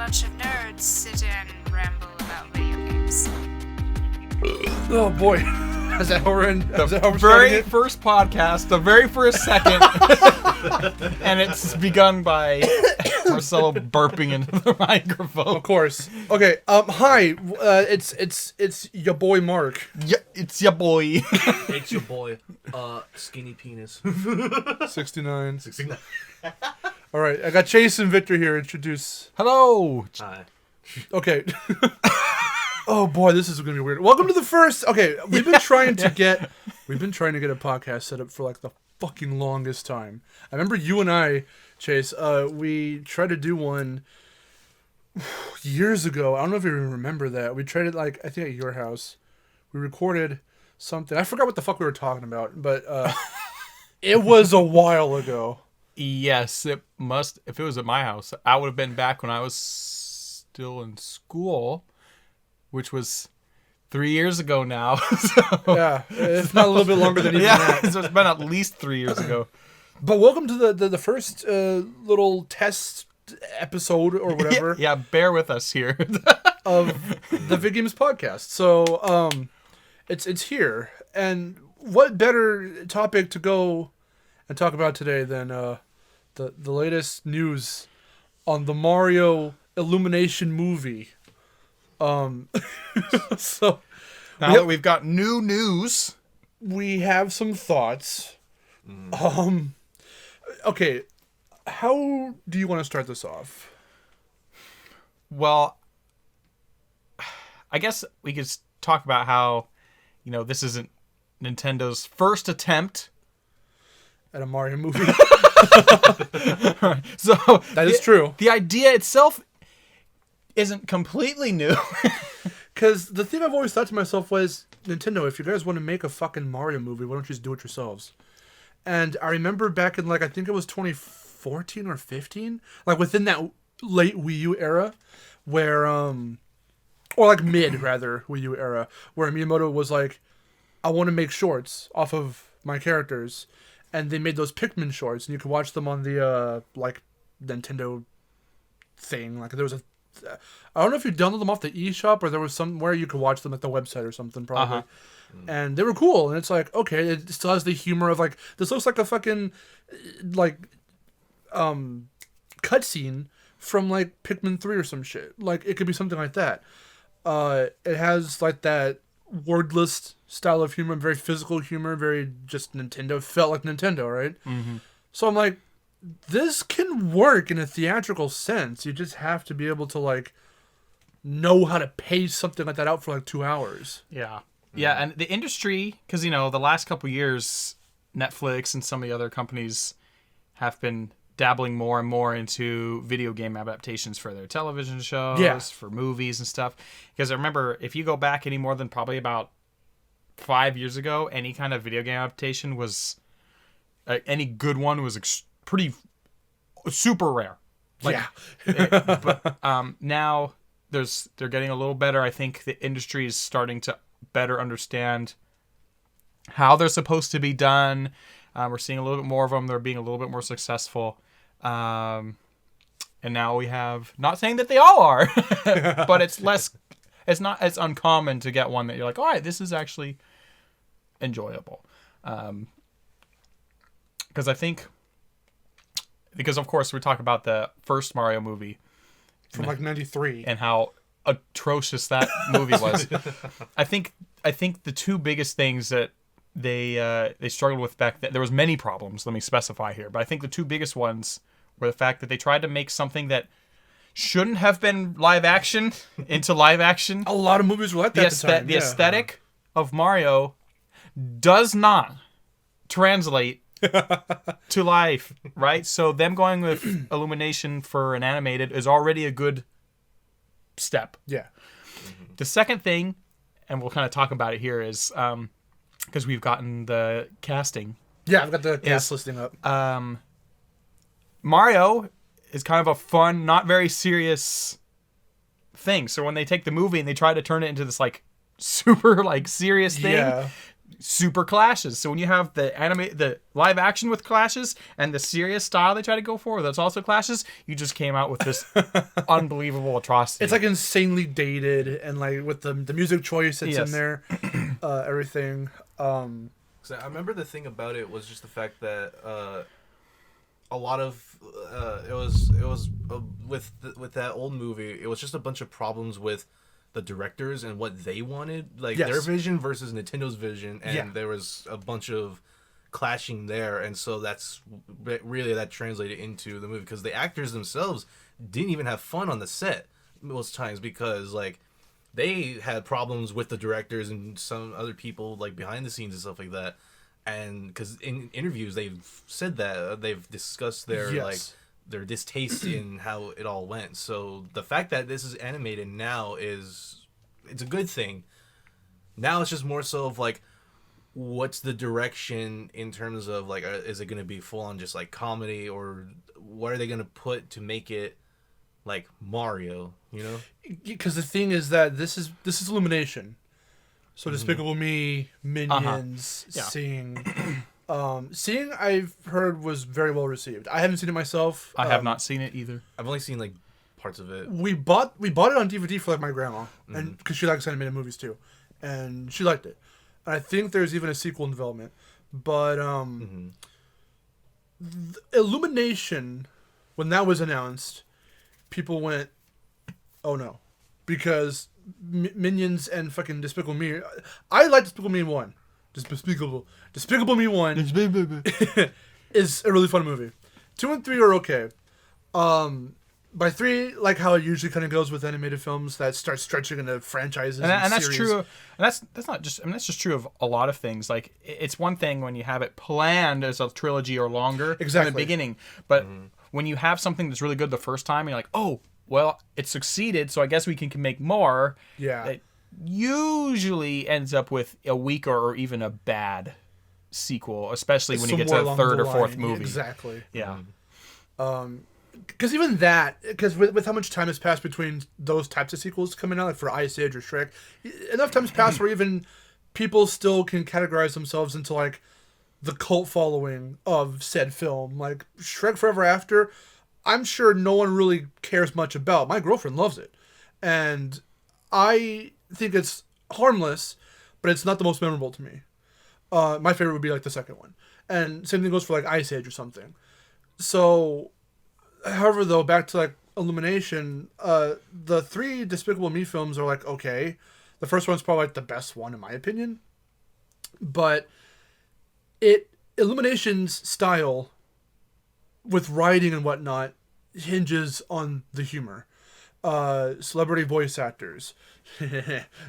bunch of nerds sit and ramble about video games. Oh boy. Is that how we're in? The very first podcast, the very first second, and it's begun by Marcelo burping into the microphone. Of course. Okay. Hi. It's your boy Mark. Yeah, it's your boy. It's your boy, Skinny Penis. 69. 69. All right. I got Chase and Victor here. Introduce. Hello. Hi. Okay. Oh boy, this is gonna be weird. Welcome to the first. Okay, we've been trying to get a podcast set up for like the fucking longest time. I remember you and I, Chase. We tried to do one years ago. I don't know if you even remember that. We tried it I think at your house. We recorded something. I forgot what the fuck we were talking about, but it was a while ago. Yes, it must. If it was at my house, I would have been back when I was still in school. Which was 3 years ago now. So, yeah, if not a little bit longer than even that. So it's been at least 3 years ago. But welcome to the first little test episode or whatever. Yeah, bear with us here. Of the VidGames Podcast. So it's here. And what better topic to go and talk about today than the latest news on the Mario Illumination movie. So now that we've got new news, we have some thoughts. Okay, how do you want to start this off? Well, I guess we could talk about how, this isn't Nintendo's first attempt At a Mario movie. So That is true. The idea itself isn't completely new. Because the thing I've always thought to myself was, Nintendo, if you guys want to make a fucking Mario movie, why don't you just do it yourselves? And I remember back in, I think it was 2014 or 15, within that late Wii U era, where, or mid, rather, Wii U era, where Miyamoto was like, I want to make shorts off of my characters. And they made those Pikmin shorts, and you could watch them on the, Nintendo thing. There was I don't know if you download them off the eShop or there was somewhere you could watch them at the website or something, probably. Uh-huh. And they were cool. And it's okay, it still has the humor of, this looks like a fucking, cutscene from, Pikmin 3 or some shit. It could be something like that. It has, that wordless style of humor, very physical humor, very just Nintendo. It felt like Nintendo, right? Mm-hmm. So I'm like, this can work in a theatrical sense. You just have to be able to, know how to pace something like that out for, 2 hours. Yeah. Yeah, and the industry, because, the last couple of years, Netflix and some of the other companies have been dabbling more and more into video game adaptations for their television shows, for movies and stuff. Because I remember, if you go back any more than probably about 5 years ago, any kind of video game adaptation was... any good one was pretty super rare. But now they're getting a little better. I think the industry is starting to better understand how they're supposed to be done. We're seeing a little bit more of them. They're being a little bit more successful. And now we have, not saying that they all are, but it's not as uncommon to get one that you're like, all right, this is actually enjoyable. Because of course we talk about the first Mario movie from 93 and how atrocious that movie was. I think the two biggest things that they struggled with back then, there was many problems, let me specify here, but I think the two biggest ones were the fact that they tried to make something that shouldn't have been live action into live action. A lot of movies were like that at the time. The aesthetic of Mario does not translate to life, right? So them going with Illumination for an animated is already a good step. Yeah. The second thing, and we'll kind of talk about it here, is because we've gotten the casting. Yeah, I've got the cast listing up. Mario is kind of a fun, not very serious thing. So when they take the movie and they try to turn it into this super serious thing, super clashes. So when you have the live action with clashes and the serious style they try to go for, that's also clashes. You just came out with this unbelievable atrocity. It's like insanely dated, and like with the music choice that's in there, everything. So I remember the thing about it was just the fact that a lot of it was with that old movie. It was just a bunch of problems with the directors and what they wanted, like their vision versus Nintendo's vision, and there was a bunch of clashing there, and so that's really that translated into the movie because the actors themselves didn't even have fun on the set most times because like they had problems with the directors and some other people like behind the scenes and stuff like that, and because in interviews they've said that they've discussed their like their distaste in how it all went. So the fact that this is animated now it's a good thing. Now it's just more so of like, what's the direction in terms of like, is it going to be full on just like comedy, or what are they going to put to make it like Mario, you know? Because the thing is that this is Illumination. So Despicable Me, Minions, Sing. Seeing, I've heard, was very well received. I haven't seen it myself. I have not seen it either. I've only seen like parts of it. We bought it on DVD for like my grandma, and because she likes animated movies too, and she liked it. And I think there's even a sequel in development. But Illumination, when that was announced, people went, "Oh no," because Minions and fucking Despicable Me. I like Despicable Me 1. Despicable Me 1 is a really fun movie. 2 and 3 are okay. By 3, like how it usually kind of goes with animated films that start stretching into franchises and that's series. true. And that's not just. I mean, that's just true of a lot of things. Like it's one thing when you have it planned as a trilogy or longer in the beginning, but when you have something that's really good the first time, you're like, oh, well, it succeeded, so I guess we can make more. Yeah. It usually ends up with a weak or even a bad sequel, especially when you get to the third or fourth movie. Exactly. Yeah. Because even that, because with how much time has passed between those types of sequels coming out, like for Ice Age or Shrek, enough time's passed where even people still can categorize themselves into like the cult following of said film. Like Shrek Forever After, I'm sure no one really cares much about. My girlfriend loves it. And I think it's harmless, but it's not the most memorable to me. My favorite would be like the second one. And same thing goes for like Ice Age or something. So, however, though, back to like Illumination, the 3 Despicable Me films are like, okay. The first one's probably like the best one in my opinion. But Illumination's style with writing and whatnot hinges on the humor. Celebrity voice actors.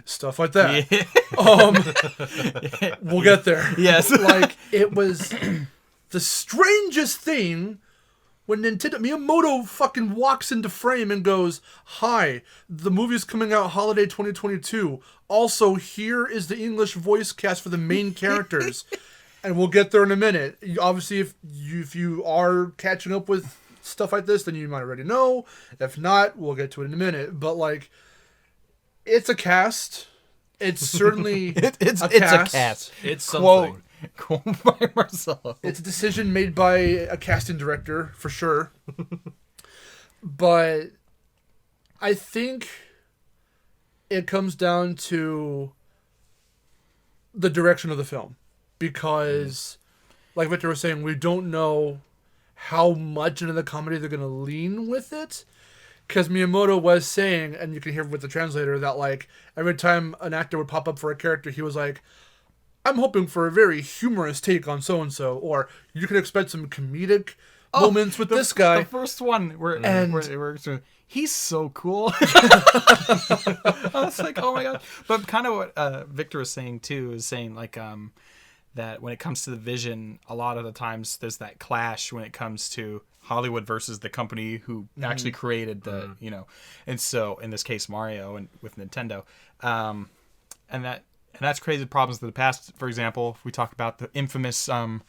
Stuff like that. Yeah. We'll get there. Yes. Like, it was the strangest thing when Miyamoto fucking walks into frame and goes, "Hi, the movie's coming out holiday 2022. Also, here is the English voice cast for the main characters." And we'll get there in a minute. Obviously, if you are catching up with stuff like this, then you might already know. If not, we'll get to it in a minute. But like, it's a cast. It's certainly it's a cast. It's something. Quote by Marcelo. It's a decision made by a casting director for sure. But I think it comes down to the direction of the film. Because, like Victor was saying, we don't know how much into the comedy they're going to lean with it. Because Miyamoto was saying, and you can hear with the translator, that like every time an actor would pop up for a character, he was like, "I'm hoping for a very humorous take on so-and-so," or "You can expect some comedic moments with this guy." The first one, where he's so cool. I was like, oh my god. But kind of what Victor was saying too is saying like that when it comes to the vision, a lot of the times there's that clash when it comes to Hollywood versus the company who actually created the, and so in this case Mario and with Nintendo, and that's created problems in the past. For example, if we talk about the infamous M.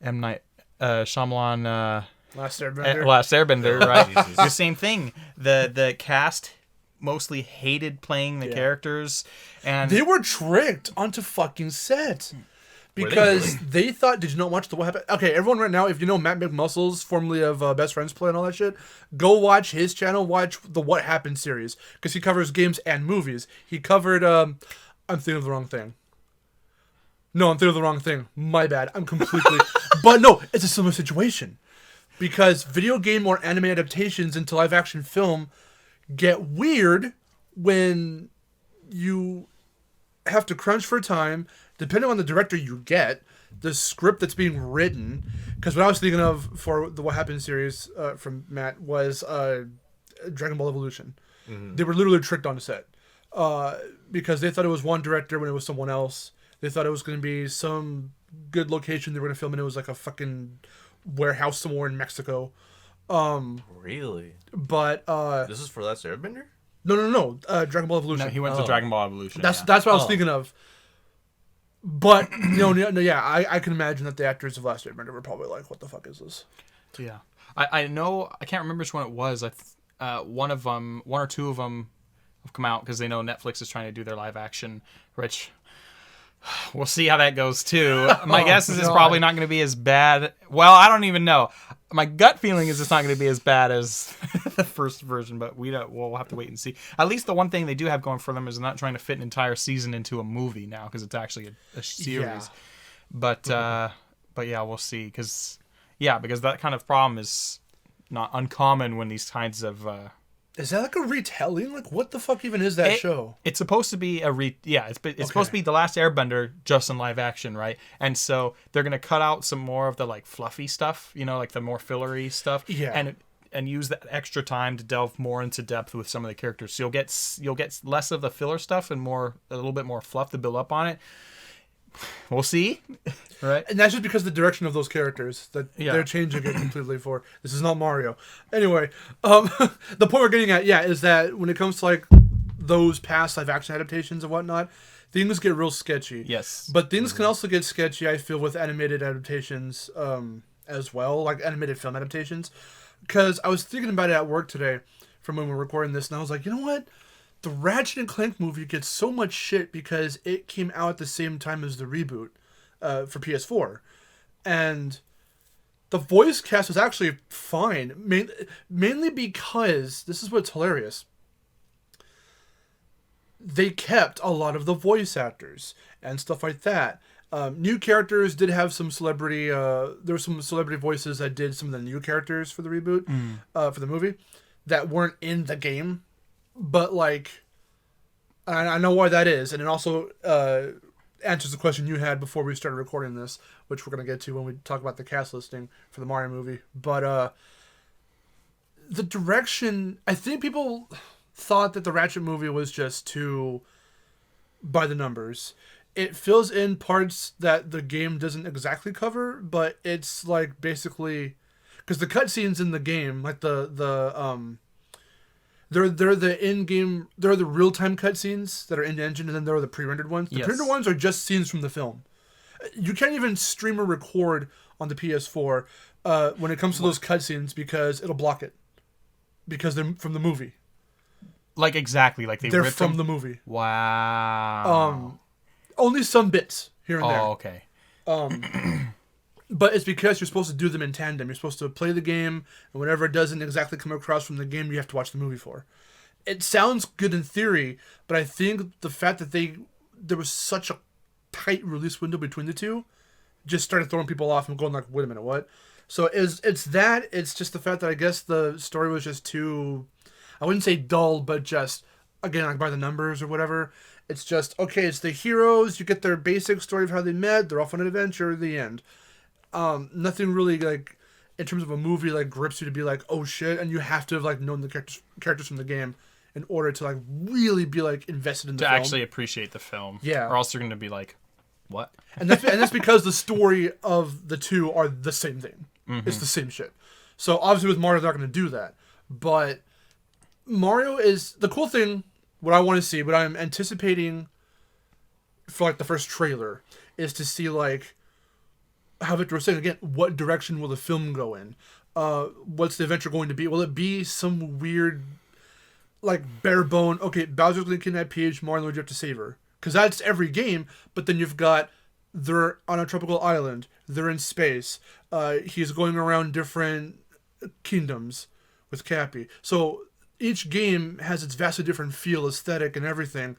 Night Shyamalan Last Airbender, right? The same thing. The cast mostly hated playing the characters, and they were tricked onto fucking set. Because they thought, did you not watch the What Happened? Okay, everyone right now, if you know Matt McMuscles, formerly of Best Friends Play and all that shit, go watch his channel, watch the What Happened series. Because he covers games and movies. He covered, I'm thinking of the wrong thing. No, I'm thinking of the wrong thing. My bad. I'm completely... But no, it's a similar situation. Because video game or anime adaptations into live action film get weird when you have to crunch for time, depending on the director you get, the script that's being written. Because what I was thinking of for the What Happened series from Matt was Dragon Ball Evolution. Mm-hmm. They were literally tricked on the set because they thought it was one director when it was someone else. They thought it was going to be some good location they were going to film, and it was like a fucking warehouse somewhere in Mexico. Really? But this is for Last Airbender? No. Dragon Ball Evolution. No, he went to Dragon Ball Evolution. That's what I was thinking of. But no, yeah, I can imagine that the actors of Last Airbender were probably like, "What the fuck is this?" Yeah, I know. I can't remember which one it was. One or two of them have come out because they know Netflix is trying to do their live action, which we'll see how that goes too. My guess is it's probably not going to be as bad. Well, I don't even know. My gut feeling is it's not going to be as bad as the first version, but we'll have to wait and see. At least the one thing they do have going for them is they're not trying to fit an entire season into a movie now because it's actually a series. Yeah. But yeah, we'll see because that kind of problem is not uncommon when these kinds of is that like a retelling? Like, what the fuck even is that show? It's supposed to be it's supposed to be The Last Airbender just in live action, right? And so they're gonna cut out some more of the like fluffy stuff, like the more fillery stuff, and use that extra time to delve more into depth with some of the characters. So you'll get less of the filler stuff and a little bit more fluff to build up on it. We'll see, right? And that's just because the direction of those characters that they're changing it completely for. This is not Mario. Anyway, the point we're getting at, is that when it comes to like those past live action adaptations and whatnot, things get real sketchy. Yes, but things can also get sketchy. I feel with animated adaptations as well, like animated film adaptations. Because I was thinking about it at work today, from when we were recording this, and I was like, you know what? The Ratchet and Clank movie gets so much shit because it came out at the same time as the reboot for PS4. And the voice cast was actually fine. Mainly because, this is what's hilarious, they kept a lot of the voice actors and stuff like that. New characters did have some celebrity, there were some celebrity voices that did some of the new characters for the reboot, for the movie, that weren't in the game. But, like, I know why that is. And it also answers the question you had before we started recording this, which we're going to get to when we talk about the cast listing for the Mario movie. But the direction... I think people thought that the Ratchet movie was just too by the numbers. It fills in parts that the game doesn't exactly cover, but it's, like, basically... Because the cutscenes in the game, like They're the in-game... There are the real-time cutscenes that are in-engine, and then there are the pre-rendered ones. The pre-rendered ones are just scenes from the film. You can't even stream or record on the PS4 when it comes to those cutscenes because it'll block it. Because they're from the movie. Like, exactly. Like they're from the movie. Wow. Only some bits here and there. Oh, okay. But it's because you're supposed to do them in tandem. You're supposed to play the game, and whatever it doesn't exactly come across from the game, you have to watch the movie for. It sounds good in theory, but I think the fact that there was such a tight release window between the two just started throwing people off and going like, wait a minute, what? So it's just the fact that I guess the story was just too, I wouldn't say dull, but just, again, like by the numbers or whatever. It's just, okay, it's the heroes, you get their basic story of how they met, they're off on an adventure, the end. Nothing really like in terms of a movie like grips you to be like, oh shit, and you have to have like known the characters from the game in order to like really be like invested in the film. To actually appreciate the film. Yeah. Or else you're going to be like, what? And that's because the story of the two are the same thing. Mm-hmm. It's the same shit. So obviously with Mario they're not going to do that. But Mario is the cool thing, what I want to see, what I'm anticipating for like the first trailer is to see like how Victor was saying again, what direction will the film go in? What's the adventure going to be? Will it be some weird like bare bone. Okay, Bowser's gonna kidnap Peach. Mario and Luigi have to save her because that's every game. But then you've got they're on a tropical island. They're in space. He's going around different kingdoms with Cappy. So each game has its vastly different feel, aesthetic, and everything.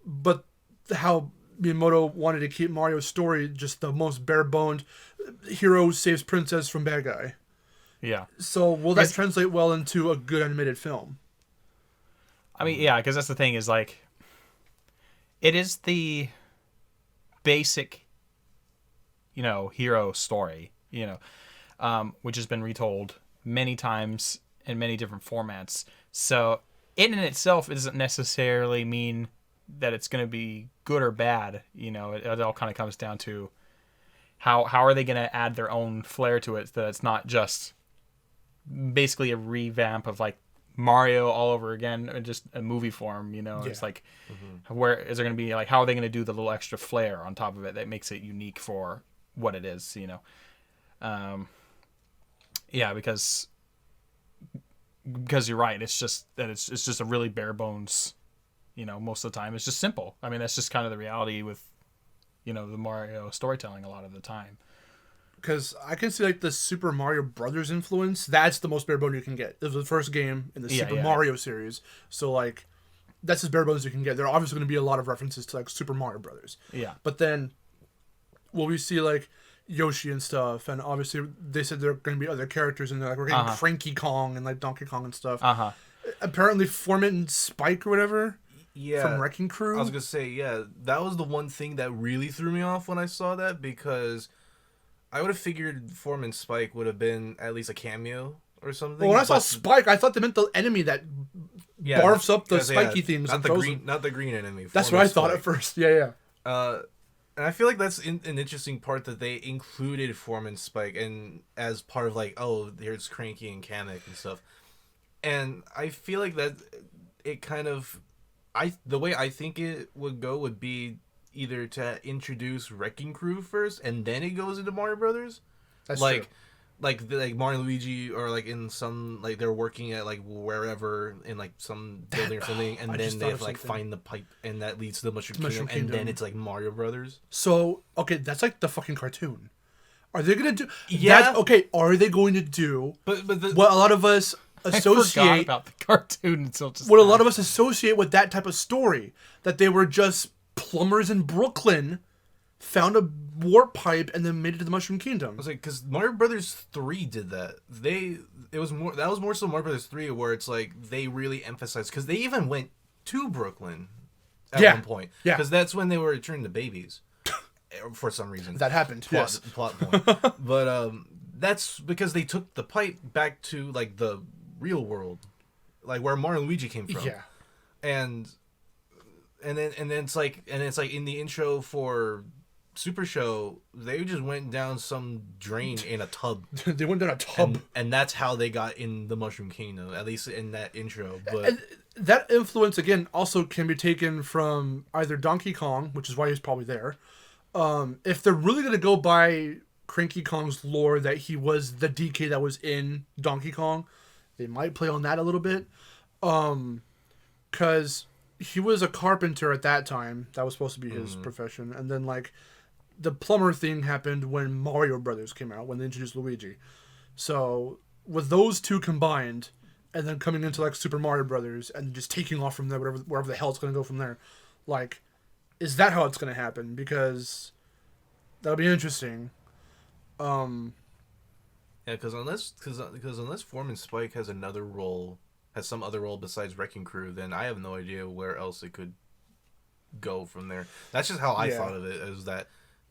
But how Miyamoto wanted to keep Mario's story just the most bare-boned hero saves princess from bad guy. Yeah. So will that translate well into a good animated film? I mean, yeah, because that's the thing is, like, it is the basic, hero story, which has been retold many times in many different formats. So it in itself doesn't necessarily mean that it's going to be good or bad. It all kind of comes down to how are they going to add their own flair to it, so that it's not just basically a revamp of like Mario all over again, or just a movie form. It's like, where is there going to be, like, how are they going to do the little extra flair on top of it that makes it unique for what it is? Because you're right. It's just that it's just a really bare bones. Most of the time it's just simple. I mean, that's just kind of the reality with, the Mario storytelling a lot of the time. Because I can see like the Super Mario Brothers influence. That's the most bare bones you can get. It was the first game in the Super Mario series. So like, that's as bare bones you can get. There are obviously going to be a lot of references to like Super Mario Brothers. Yeah. But then, will we see like Yoshi and stuff? And obviously they said there are going to be other characters in there. Like we're getting Cranky Kong and like Donkey Kong and stuff. Apparently Foreman and Spike or whatever. Yeah. From Wrecking Crew. I was going to say, that was the one thing that really threw me off when I saw that, because I would have figured Foreman Spike would have been at least a cameo or something. Well, when I saw Spike, I thought they meant the enemy that barfs up the spiky things not and the throws green, them. not the green enemy. That's what I thought at first. Yeah. And I feel like that's an interesting part that they included Foreman Spike and as part of like, oh, here's Cranky and Kamek and stuff. And I feel like that it kind of, the way I think it would go would be either to introduce Wrecking Crew first and then it goes into Mario Brothers. That's like, true. Like Mario and Luigi, or like in some, like they're working at like wherever in like some building or something, and then they have to like find the pipe, and that leads to the Mushroom Kingdom, and then it's like Mario Brothers. So okay, that's like the fucking cartoon. Are they gonna do? Yeah. Okay. Are they going to do? But what a lot of us associate I forgot about the cartoon until just what a lot of us associate with that type of story, that they were just plumbers in Brooklyn, found a warp pipe and then made it to the Mushroom Kingdom. I was like, because Mario Brothers 3 did that. That was more so Mario Brothers 3, where it's like they really emphasized, because they even went to Brooklyn at one point. Yeah, because that's when they were turning to babies for some reason. That happened. Plot point. But that's because they took the pipe back to like the real world, like where Mario and Luigi came from. Yeah, and then it's like in the intro for Super Show, they just went down some drain in a tub. They went down a tub, and that's how they got in the Mushroom Kingdom, at least in that intro. But and that influence again also can be taken from either Donkey Kong, which is why he's probably there. If they're really gonna go by Cranky Kong's lore that he was the DK that was in Donkey Kong, they might play on that a little bit, because he was a carpenter at that time. That was supposed to be his profession, and then like the plumber thing happened when Mario Brothers came out, when they introduced Luigi. So with those two combined, and then coming into like Super Mario Brothers and just taking off from there, wherever the hell it's going to go from there, like, is that how it's going to happen? Because that'll be interesting. Yeah, because unless Foreman Spike has some other role besides Wrecking Crew, then I have no idea where else it could go from there. That's just how I thought of it, is that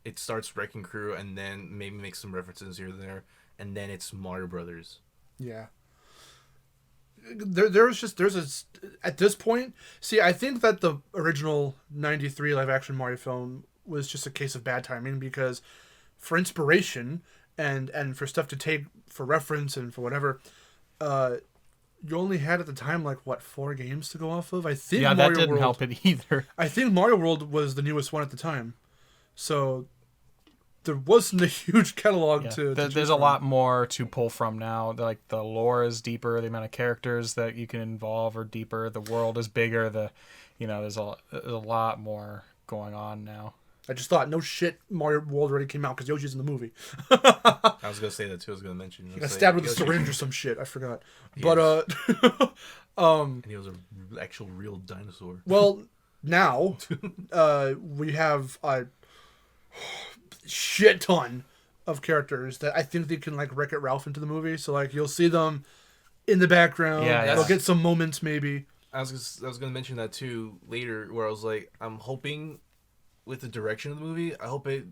it starts Wrecking Crew and then maybe make some references here and there, and then it's Mario Brothers. Yeah. There's at this point, see, I think that the original 93 live action Mario film was just a case of bad timing, because for inspiration and for stuff to take for reference and for whatever, you only had at the time like 4 games to go off of. I think Mario that didn't World, help it either. I think Mario World was the newest one at the time, so there wasn't a huge catalog to There's choose a from. lot more to pull from now. Like the lore is deeper, the amount of characters that you can involve are deeper, the world is bigger, there's a lot more going on now. I just thought, no shit, Mario World already came out because Yoshi's in the movie. I was gonna say that too. I was gonna mention. He got stabbed with a syringe or some shit. I forgot. Yes. But and he was an actual real dinosaur. well, now we have a shit ton of characters that I think they can like Wreck-It Ralph into the movie. So like you'll see them in the background. Yeah, They'll get some moments maybe. I was gonna mention that too later, where I was like, I'm hoping with the direction of the movie, I hope it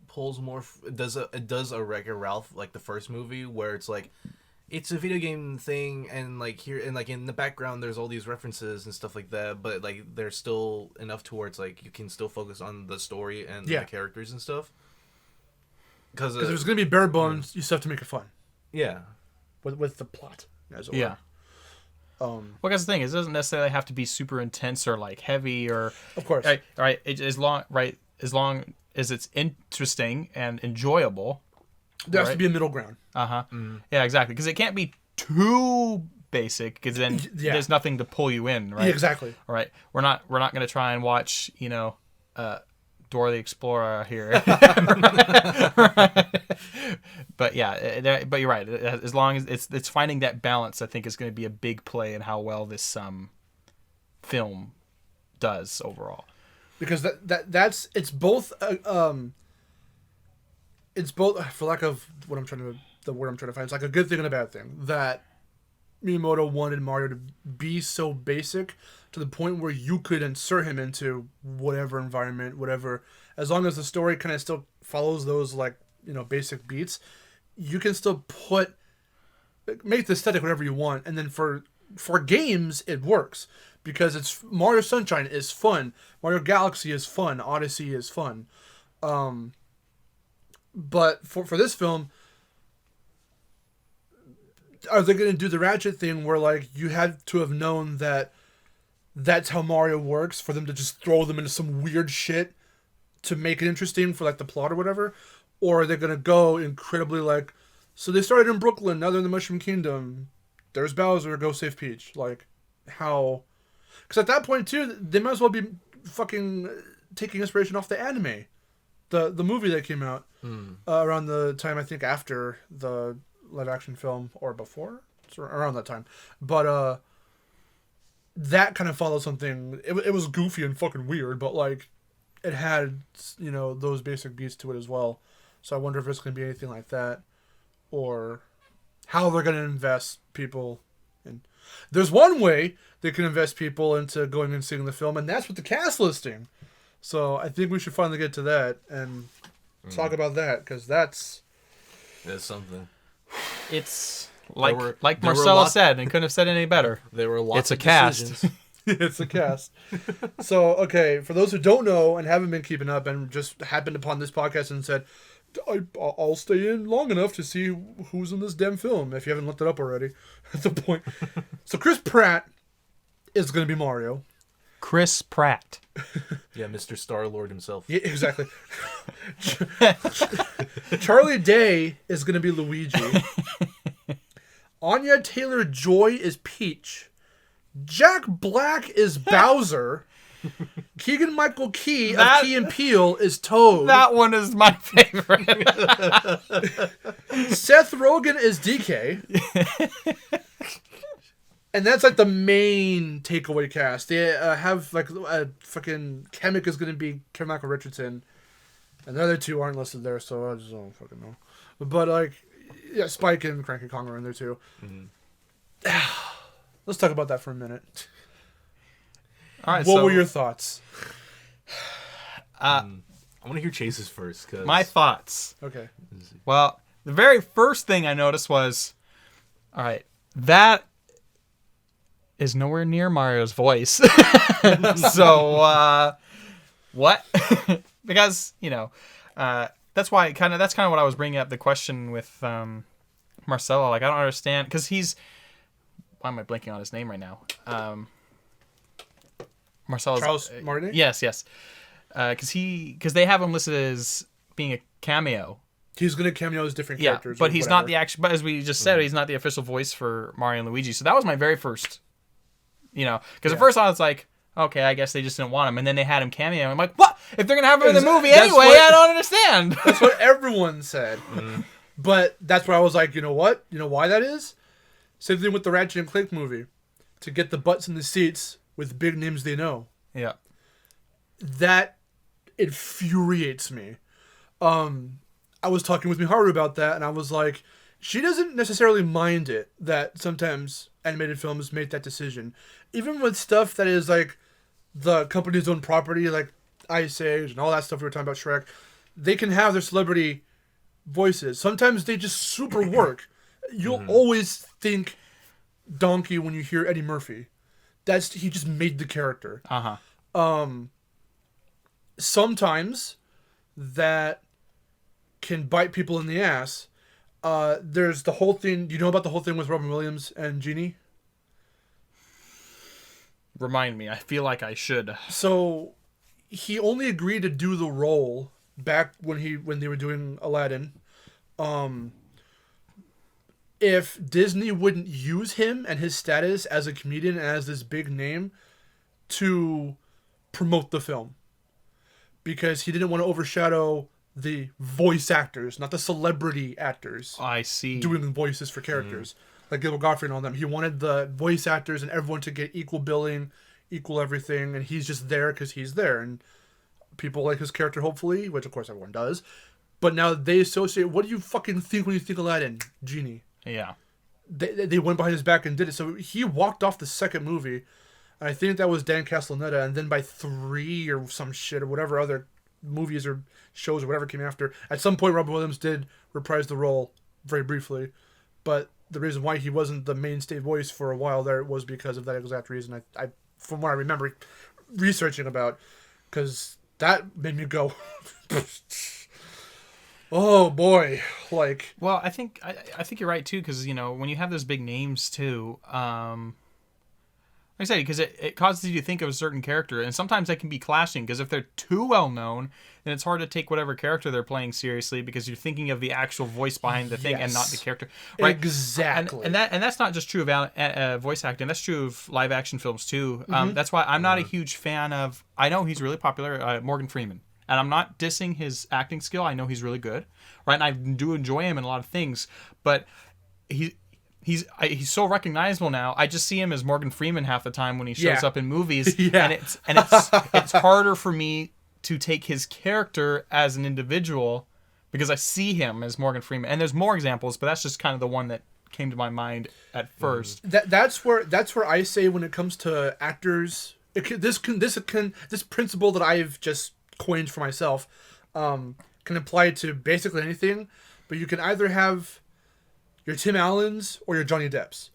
pulls more. It does a Wreck-It Ralph like the first movie, where it's like it's a video game thing, and like here and like in the background there's all these references and stuff like that, but like there's still enough towards like you can still focus on the story and the characters and stuff. Because if it's gonna be bare bones, you still have to make it fun. Yeah, with the plot, as it were. Yeah. Well, that's the thing. It doesn't necessarily have to be super intense or like heavy or. Of course. Right. As long as it's interesting and enjoyable. There has to be a middle ground. Yeah, exactly. Because it can't be too basic. Because then there's nothing to pull you in. Right. Yeah, exactly. All right. We're not going to try and watch Dora the Explorer here. But yeah, but you're right. As long as it's finding that balance, I think is going to be a big play in how well this film does overall. Because that's it's both for lack of the word I'm trying to find, it's like a good thing and a bad thing that Miyamoto wanted Mario to be so basic to the point where you could insert him into whatever environment, whatever, as long as the story kind of still follows those like basic beats, you can still make the aesthetic whatever you want, and then for games it works because it's Mario Sunshine is fun, Mario Galaxy is fun, Odyssey is fun, but for this film, are they going to do the Ratchet thing where like you had to have known that that's how Mario works for them to just throw them into some weird shit to make it interesting for like the plot or whatever? Or are they going to go incredibly like, so they started in Brooklyn, now they're in the Mushroom Kingdom, there's Bowser, go save Peach. Like, how? Because at that point too, they might as well be fucking taking inspiration off the anime. The movie that came out around the time, I think after the live action film or before, it's around that time. But that kind of followed something. It was goofy and fucking weird, but like it had those basic beats to it as well. So I wonder if it's going to be anything like that, or how they're going to invest people in. There's one way they can invest people into going and seeing the film, and that's with the cast listing. So I think we should finally get to that and talk about that, because that's something. It's There Marcelo said, and couldn't have said it any better. There were lots It's a of cast. decisions. it's a cast. So, okay, for those who don't know and haven't been keeping up and just happened upon this podcast and said, I'll stay in long enough to see who's in this damn film, if you haven't looked it up already at the point. So Chris Pratt is going to be Mario. Chris Pratt. Yeah, Mr. Star-Lord himself. Yeah, exactly. Charlie Day is going to be Luigi. Anya Taylor-Joy is Peach. Jack Black is Bowser. Keegan-Michael Key of Key and Peele is Toad. That one is my favorite. Seth Rogen is DK. And that's like the main takeaway cast. They have like fucking Kamek is going to be Michael Richardson. And the other two aren't listed there, so I just don't fucking know. But like, yeah, Spike and Cranky Kong are in there too. Mm-hmm. Let's talk about that for a minute. All right. What were your thoughts? I want to hear Chase's first. Cause... My thoughts. Okay. Well, the very first thing I noticed was, all right, that is nowhere near Mario's voice. So, what? Because, that's why that's kind of what I was bringing up the question with Marcelo. Like, I don't understand, because why am I blanking on his name right now? Marcelo's Charles Martinet? Yes. Because they have him listed as being a cameo. He's going to cameo as different Yeah, characters. but or he's whatever. not the actual. But as we just said, he's not the official voice for Mario and Luigi. So that was my very first. Because at first I was like, okay, I guess they just didn't want him, and then they had him cameo. I'm like, what? If they're gonna have him in the movie anyway, I don't understand. That's what everyone said. But that's where I was like, you know what? You know why that is? Same thing with the Ratchet and Clank movie. To get the butts in the seats with big names they know. Yeah. That infuriates me. I was talking with Miharu about that, and I was like, she doesn't necessarily mind it that sometimes animated films make that decision. Even with stuff that is like the company's own property, like Ice Age and all that stuff we were talking about, Shrek, they can have their celebrity voices. Sometimes they just super work. You'll always think Donkey when you hear Eddie Murphy. He just made the character. Sometimes that can bite people in the ass. There's the whole thing. Do you know about the whole thing with Robin Williams and Genie? Remind me. I feel like I should. So he only agreed to do the role back when they were doing Aladdin. If Disney wouldn't use him and his status as a comedian and as this big name to promote the film, because he didn't want to overshadow the voice actors, not the celebrity actors. I see. Doing voices for characters like Gilbert Gottfried and all them. He wanted the voice actors and everyone to get equal billing, equal everything, and he's just there because he's there, and people like his character, hopefully, which of course everyone does. But now they associate. What do you fucking think when you think Aladdin? Genie. Yeah. They went behind his back and did it. So he walked off the second movie. And I think that was Dan Castellaneta. And then by 3 or some shit or whatever other movies or shows or whatever came after, at some point Robin Williams did reprise the role very briefly. But the reason why he wasn't the mainstay voice for a while there was because of that exact reason. I from what I remember researching about, because that made me go, oh boy, like. Well, I think you're right too, because when you have those big names too, like I said, because it causes you to think of a certain character, and sometimes that can be clashing, because if they're too well known, then it's hard to take whatever character they're playing seriously, because you're thinking of the actual voice behind the thing and not the character. Right? Exactly. And that's not just true of voice acting. That's true of live action films too. That's why I'm not a huge fan of. I know he's really popular, Morgan Freeman, and I'm not dissing his acting skill. I know he's really good, right? And I do enjoy him in a lot of things, but He's so recognizable now. I just see him as Morgan Freeman half the time when he shows up in movies, and it's harder for me to take his character as an individual because I see him as Morgan Freeman. And there's more examples, but that's just kind of the one that came to my mind at first. That's where I say when it comes to actors, this principle that I've just coined for myself can apply to basically anything, but you can either have your Tim Allens or your Johnny Depps.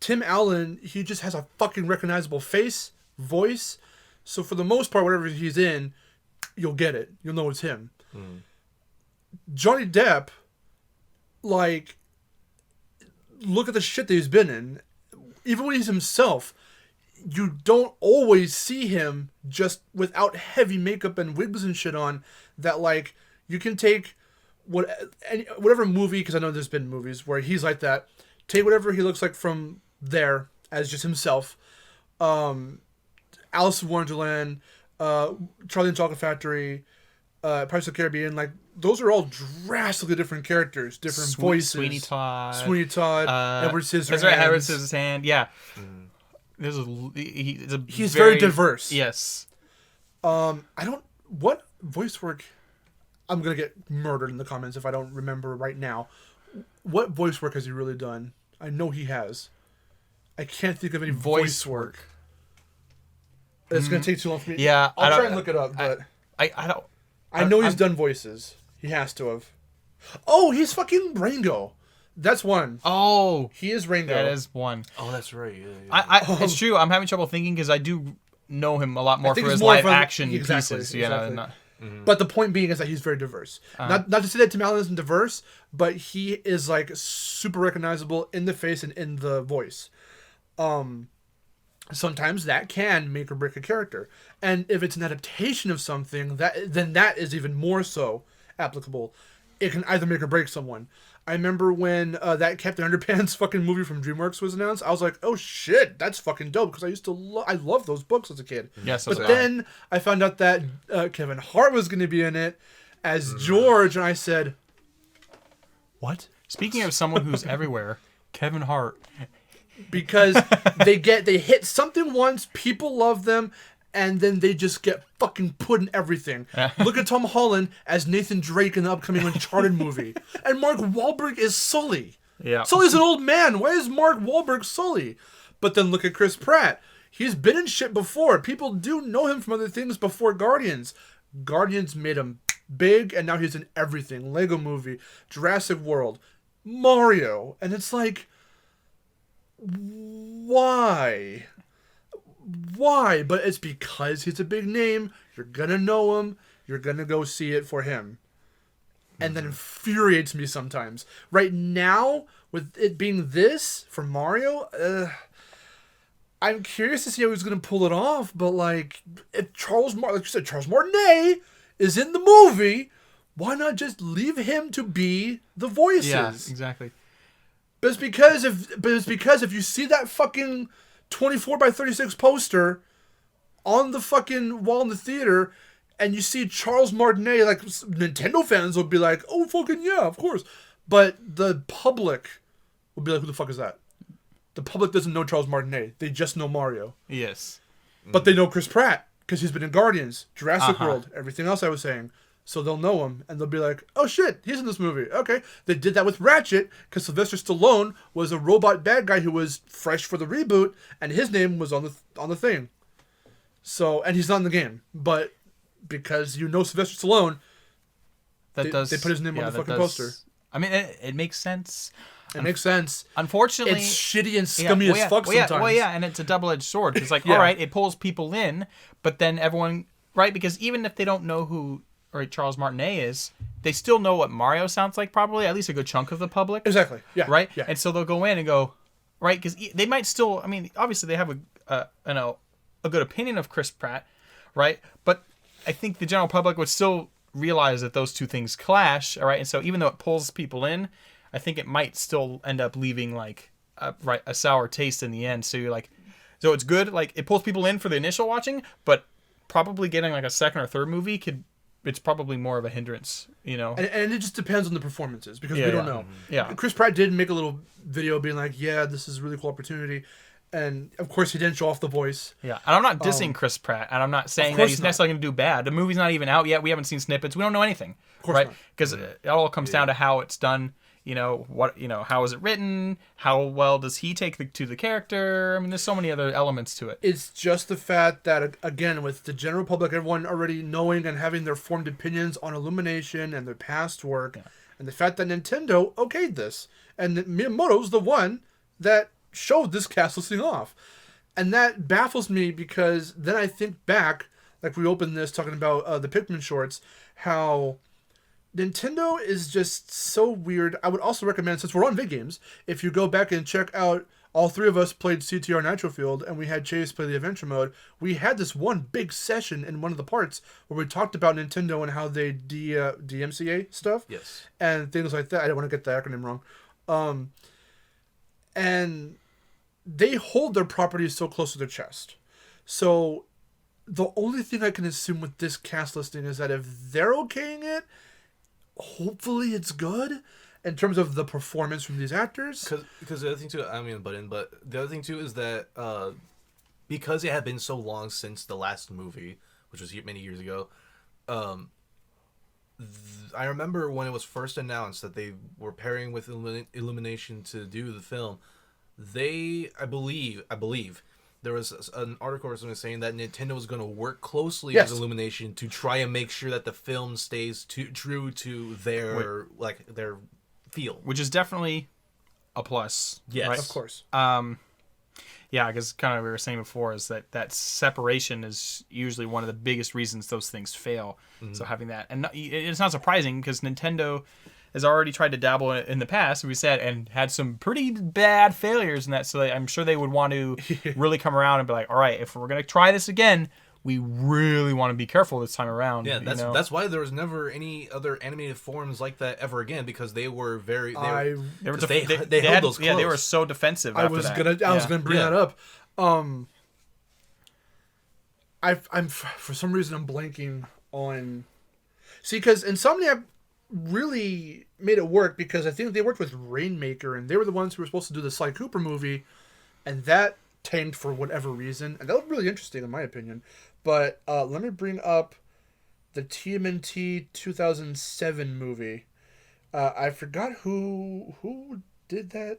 Tim Allen, he just has a fucking recognizable face, voice. So for the most part, whatever he's in, you'll get it. You'll know it's him. Johnny Depp, like, look at the shit that he's been in. Even when he's himself, you don't always see him just without heavy makeup and wigs and shit on. That, like, you can take whatever movie, because I know there's been movies where he's like that. Take whatever he looks like from there as just himself. Alice in Wonderland, Charlie and the Chocolate Factory, Pirates of the Caribbean. Like, those are all drastically different characters, different voices. Sweeney Todd, Edward Scissorhands. Edward Scissorhands. Yeah. He's very diverse. Yes. What voice work? I'm going to get murdered in the comments if I don't remember right now. What voice work has he really done? I know he has. I can't think of any voice work. It's going to take too long for me. Yeah. I'll try and look it up, but I know he's done voices. He has to have. Oh, he's fucking Rango. That's one. Oh. He is Rango. That is one. Oh, that's right. Yeah. It's true. I'm having trouble thinking because I do know him a lot more for his live action pieces. Exactly. But the point being is that he's very diverse. Not to say that Tim Allen isn't diverse, but he is like super recognizable in the face and in the voice. Sometimes that can make or break a character, and if it's an adaptation of something, then that is even more so applicable. it can either make or break someone. I remember when that Captain Underpants fucking movie from DreamWorks was announced. I was like, oh shit, that's fucking dope, because I used to I loved those books as a kid. Yes, but then I found out that Kevin Hart was going to be in it as George, and I said, what? Speaking of someone who's everywhere, Kevin Hart. Because they hit something once, people love them, and then they just get fucking put in everything. Look at Tom Holland as Nathan Drake in the upcoming Uncharted movie. And Mark Wahlberg is Sully. Yeah. Sully's an old man. Why is Mark Wahlberg Sully? But then look at Chris Pratt. He's been in shit before. People do know him from other things before Guardians. Guardians made him big, and now he's in everything. Lego Movie, Jurassic World, Mario. And it's like, why? Why? But it's because he's a big name. You're gonna know him. You're gonna go see it for him. And that infuriates me sometimes. Right now, with it being this for Mario, I'm curious to see how he's gonna pull it off. But like, if like you said, Charles Martinet is in the movie, why not just leave him to be the voices? Yeah, exactly. But it's because if you see that fucking 24x36 poster on the fucking wall in the theater, and you see Charles Martinet, like, Nintendo fans will be like, oh, fucking yeah, of course. But the public will be like, who the fuck is that? The public doesn't know Charles Martinet. They just know Mario. Yes. But they know Chris Pratt, because he's been in Guardians, Jurassic World, everything else I was saying. So they'll know him, and they'll be like, oh shit, he's in this movie. Okay. They did that with Ratchet, because Sylvester Stallone was a robot bad guy who was fresh for the reboot, and his name was on the thing. So, and he's not in the game. But because you know Sylvester Stallone, they put his name on the fucking poster. I mean, it makes sense. It makes sense. Unfortunately, it's shitty and scummy as fuck sometimes. Well, yeah, and it's a double-edged sword. It's like, all right, it pulls people in, but then everyone, right? Because even if they don't know who Charles Martinet is, they still know what Mario sounds like, probably, at least a good chunk of the public. Exactly, yeah. Right? Yeah. And so they'll go in and go, right? Because they might still, I mean, obviously they have a good opinion of Chris Pratt, right? But I think the general public would still realize that those two things clash, all right? And so even though it pulls people in, I think it might still end up leaving like a sour taste in the end. So you're like, so it's good, like it pulls people in for the initial watching, but probably getting like a second or third movie it's probably more of a hindrance, you know? And it just depends on the performances, because we don't know. Yeah. Chris Pratt did make a little video being like, yeah, this is a really cool opportunity. And, of course, he didn't show off the voice. Yeah, and I'm not dissing Chris Pratt, and I'm not saying that he's necessarily going to do bad. The movie's not even out yet. We haven't seen snippets. We don't know anything, right? Because it all comes down to how it's done. You know, how is it written? How well does he take to the character? I mean, there's so many other elements to it. It's just the fact that, again, with the general public, everyone already knowing and having their formed opinions on Illumination and their past work, and the fact that Nintendo okayed this, and that Miyamoto's the one that showed this cast listing off. And that baffles me, because then I think back, like we opened this talking about the Pikmin shorts, how Nintendo is just so weird. I would also recommend, since we're on VidGames, if you go back and check out, all three of us played CTR Nitro Field, and we had Chase play the adventure mode. We had this one big session in one of the parts where we talked about Nintendo and how they DMCA stuff. Yes. And things like that. I don't want to get the acronym wrong. And they hold their properties so close to their chest. So the only thing I can assume with this cast listing is that if they're okaying it, hopefully it's good in terms of the performance from these actors. Because the other thing too, I mean, but the other thing too is that because it had been so long since the last movie, which was many years ago, I remember when it was first announced that they were pairing with Illumination to do the film. I believe there was an article or something saying that Nintendo was going to work closely with Illumination to try and make sure that the film stays true to their their feel, which is definitely a plus. Yes, right? Of course. Yeah, because kind of we were saying before is that separation is usually one of the biggest reasons those things fail. Mm-hmm. So having that, and it's not surprising because Nintendo has already tried to dabble in the past, we said, and had some pretty bad failures in that. So I'm sure they would want to really come around and be like, all right, if we're going to try this again, we really want to be careful this time around. Yeah, you know? that's why there was never any other animated forms like that ever again, because they were very they held those close. Yeah, they were so defensive. I was gonna bring that up. I'm for some reason I'm blanking on. See, because Insomniac really made it work, because I think they worked with Rainmaker, and they were the ones who were supposed to do the Sly Cooper movie, and that tanked for whatever reason, and that was really interesting in my opinion. But let me bring up the TMNT 2007 movie. I forgot who did that.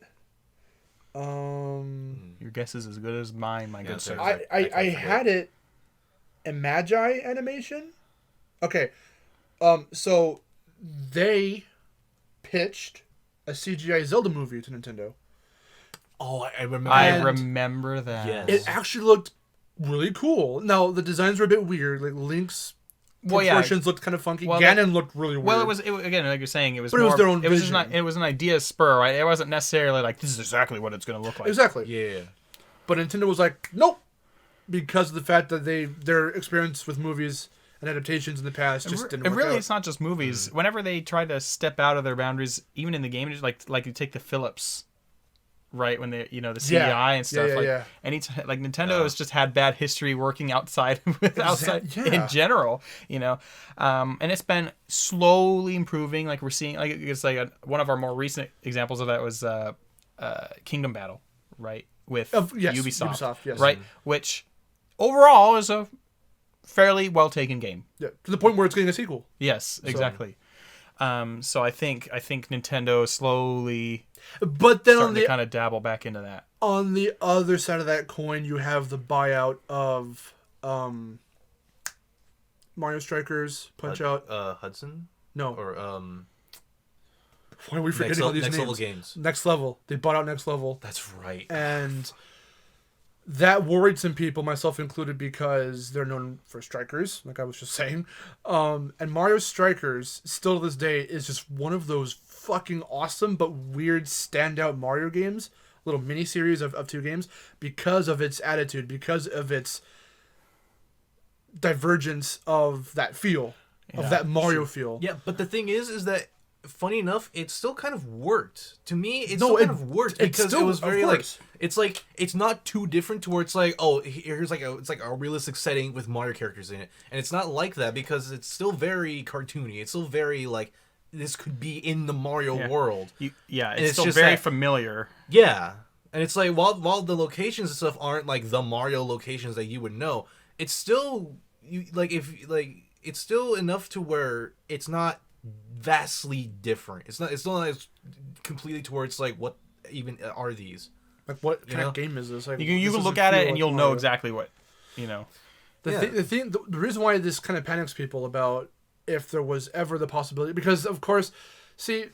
Your guess is as good as mine, my good sir. I had it. Imagi Animation. Okay, so they pitched a CGI Zelda movie to Nintendo. Oh, I remember. I remember that. Yes. It actually looked really cool. Now the designs were a bit weird. Like Link's proportions looked kind of funky. Ganon looked really weird. Well, it was again, like you're saying, it was. But more, it was their own It was vision. just it was an idea spur, right? It wasn't necessarily like this is exactly what it's going to look like. Exactly. Yeah. But Nintendo was like, nope, because of the fact that their experience with movies and adaptations in the past just didn't work out. It's not just movies. Whenever they try to step out of their boundaries, even in the game, like you take the Philips, right? When they, the CGI and stuff, anytime, like Nintendo has just had bad history working outside in general, and it's been slowly improving. Like we're seeing, like it's like one of our more recent examples of that was Kingdom Battle, right? With Ubisoft, yes. right? Which overall is a fairly well taken game. Yeah, to the point where it's getting a sequel. Yes, exactly. So I think Nintendo is slowly, but then starting to kind of dabble back into that. On the other side of that coin, you have the buyout of Mario Strikers, Punch Out, Hudson. No, or why are we forgetting all these names? Next Level Games. Next Level. They bought out Next Level. That's right. And that worried some people, myself included, because they're known for Strikers, like I was just saying. And Mario Strikers, still to this day, is just one of those fucking awesome but weird standout Mario games, little mini-series of 2 games, because of its attitude, because of its divergence of that feel, of that Mario feel. Yeah, but the thing is that, funny enough, it still kind of worked. To me, it still kind of worked, because it was very it's not too different to where it's like, oh, here's it's like a realistic setting with Mario characters in it, and it's not like that, because it's still very cartoony. It's still very like this could be in the Mario world. It's still very familiar. Yeah, and it's like while the locations and stuff aren't like the Mario locations that you would know, it's still it's still enough to where it's not vastly different. It's not as completely towards like what even are these? Like what kind of game is this? Like, you can look at it and you'll know exactly what The reason why this kind of panics people about if there was ever the possibility, because of course, see,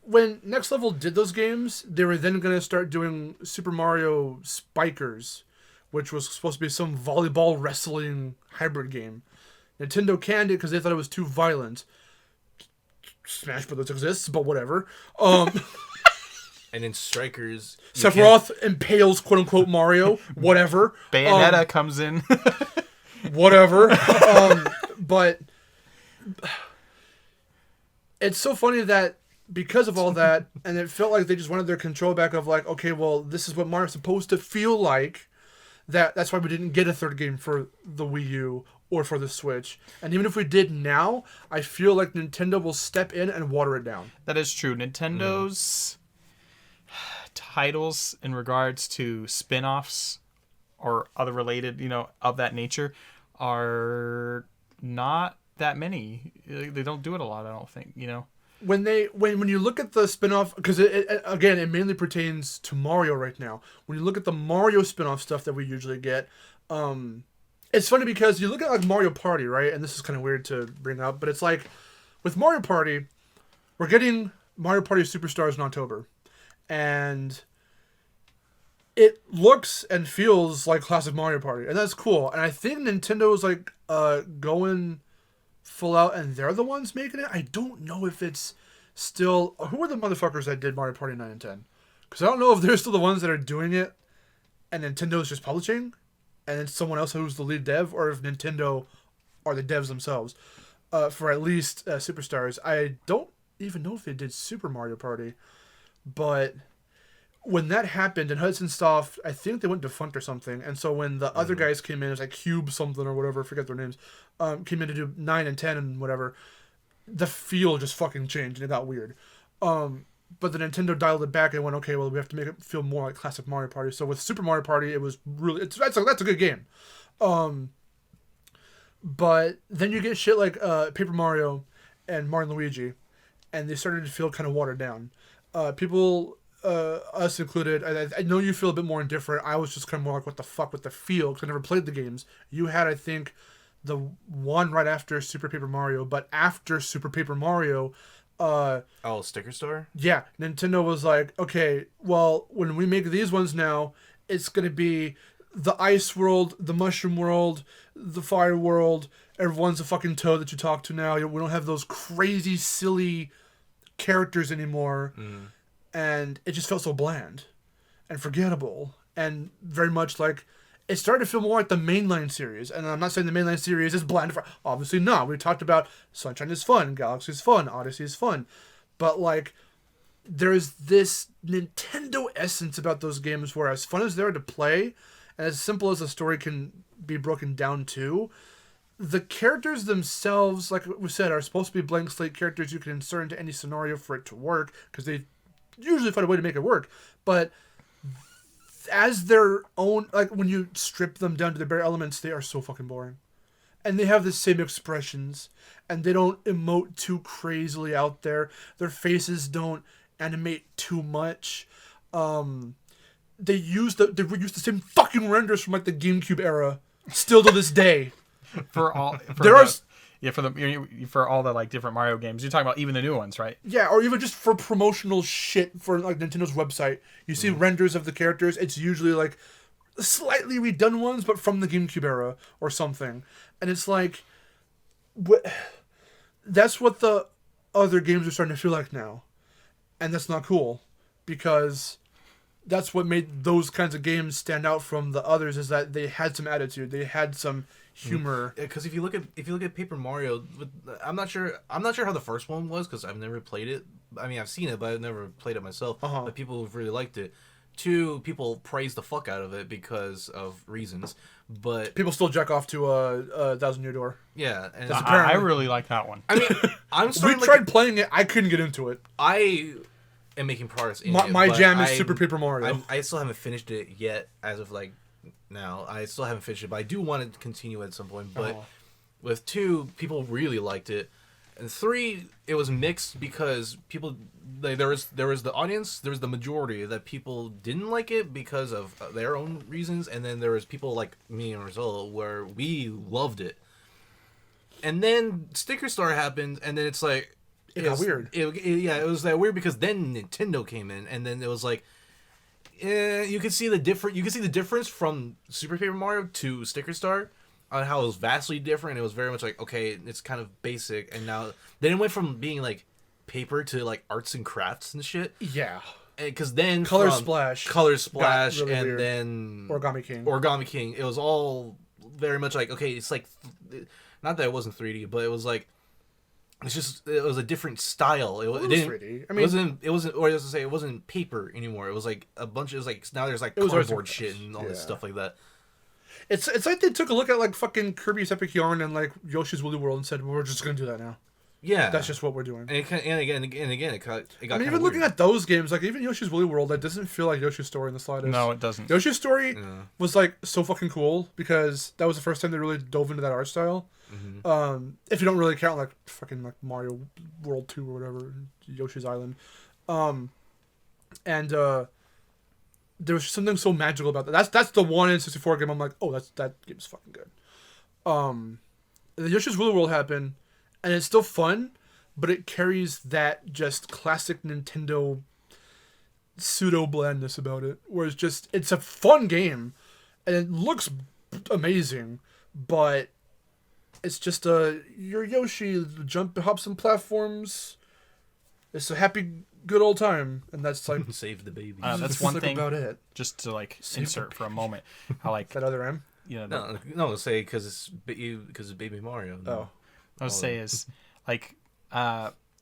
when Next Level did those games, they were then going to start doing Super Mario Spikers, which was supposed to be some volleyball wrestling hybrid game. Nintendo canned it because they thought it was too violent. Smash Brothers exists, but whatever. And in Strikers, Sephiroth impales quote-unquote Mario. Whatever. Bayonetta comes in. Whatever. But it's so funny that because of all that, and it felt like they just wanted their control back of like, okay, well, this is what Mario's supposed to feel like. That's why we didn't get a third game for the Wii U or for the Switch. And even if we did now, I feel like Nintendo will step in and water it down. That is true. Nintendo's titles in regards to spin-offs or other related, of that nature are not that many. They don't do it a lot, I don't think, When you look at the spin-off, because it mainly pertains to Mario right now. When you look at the Mario spin-off stuff that we usually get, it's funny because you look at like Mario Party, right? And this is kind of weird to bring up, but it's like with Mario Party, we're getting Mario Party Superstars in October, and it looks and feels like classic Mario Party, and that's cool. And I think Nintendo's like going full out, and they're the ones making it. I don't know if it's still who are the motherfuckers that did Mario Party 9 and 10, because I don't know if they're still the ones that are doing it, and Nintendo's just publishing. and then someone else who's the lead dev, or if Nintendo are the devs themselves. For at least Superstars. I don't even know if they did Super Mario Party, but when that happened, and Hudson Soft, I think they went defunct or something, and so when the other guys came in, it was like Cube something or whatever, I forget their names, came in to do 9 and 10 and whatever, the feel just fucking changed, and it got weird. But the Nintendo dialed it back and went, okay, well, we have to make it feel more like classic Mario Party. So with Super Mario Party, it was really... That's a good game. But then you get shit like Paper Mario and Mario & Luigi, and they started to feel kind of watered down. People, us included, I know you feel a bit more indifferent. I was just kind of more like, what the fuck with the feel, because I never played the games. You had, I think, the one right after Super Paper Mario, but after Super Paper Mario... Sticker Store? Yeah, Nintendo was like, okay, well, when we make these ones now, it's going to be the ice world, the mushroom world, the fire world, everyone's a fucking toad that you talk to now. We don't have those crazy, silly characters anymore. And it just felt so bland and forgettable and very much like... It started to feel more like the mainline series. And I'm not saying the mainline series is bland. Obviously not. We talked about Sunshine is fun, Galaxy is fun, Odyssey is fun. But, like, there's this Nintendo essence about those games where as fun as they are to play, and as simple as the story can be broken down to, the characters themselves, like we said, are supposed to be blank slate characters you can insert into any scenario for it to work, because they usually find a way to make it work. But... as their own, like, when you strip them down to their bare elements, they are so fucking boring. And they have the same expressions, and they don't emote too crazily out there. Their faces don't animate too much. They use the same fucking renders from, like, the GameCube era, still to this day. For all the like different Mario games. You're talking about even the new ones, right? Yeah, or even just for promotional shit for like Nintendo's website. You see renders of the characters, it's usually like slightly redone ones, but from the GameCube era or something. And it's like, that's what the other games are starting to feel like now. And that's not cool, because that's what made those kinds of games stand out from the others, is that they had some attitude, they had some humor. Because if you look at Paper Mario, I'm not sure how the first one was, because I've never played it. I mean, I've seen it, but I've never played it myself. But people have really liked it. 2, people praised the fuck out of it because of reasons, but people still jack off to Thousand Year Door. Yeah, and I really like that one. I mean, we tried playing it. I couldn't get into it. I am making progress in it. My jam is Super Paper Mario. I still haven't finished it yet, as of like now. I still haven't finished it, but I do want to continue at some point. But with 2, people really liked it, and 3, it was mixed because people there was the audience, there was the majority that people didn't like it because of their own reasons, and then there was people like me and Marcelo where we loved it. And then Sticker Star happened, and then it's like it got weird. It was that weird because then Nintendo came in, and then it was like, you could see the difference from Super Paper Mario to Sticker Star, on how it was vastly different. It was very much like, okay, it's kind of basic, and now then it went from being like paper to like arts and crafts and shit. Yeah, because then Color Splash, really and weird. Then Origami King. It was all very much like, okay, it's like, not that it wasn't 3D, but it was like, it was a different style. It didn't 3D. I mean, it wasn't, or I was to say, it wasn't paper anymore. It was like a bunch. It was like, now there's like cardboard shit and all this stuff like that. It's like they took a look at like fucking Kirby's Epic Yarn and like Yoshi's Woolly World and said, well, we're just gonna do that now. Yeah, that's just what we're doing. And again, it got. I mean, even looking at those games, like even Yoshi's Woolly World, that doesn't feel like Yoshi's Story in the slightest. No, it doesn't. Yoshi's Story was like so fucking cool because that was the first time they really dove into that art style. Mm-hmm. If you don't really count like fucking like Mario World 2 or whatever, Yoshi's Island, and there was something so magical about that. That's the one N64 game I'm like, oh, that game's fucking good. The Yoshi's Woolly World happened, and it's still fun, but it carries that just classic Nintendo pseudo blandness about it, where it's a fun game, and it looks amazing, but it's just you're Yoshi, jump, hop some platforms. It's a happy, good old time, and that's like save the baby. That's one thing. About it. Just to like insert for a moment, how like that other M. you know. No, say because it's Baby Mario. Oh. I would say is like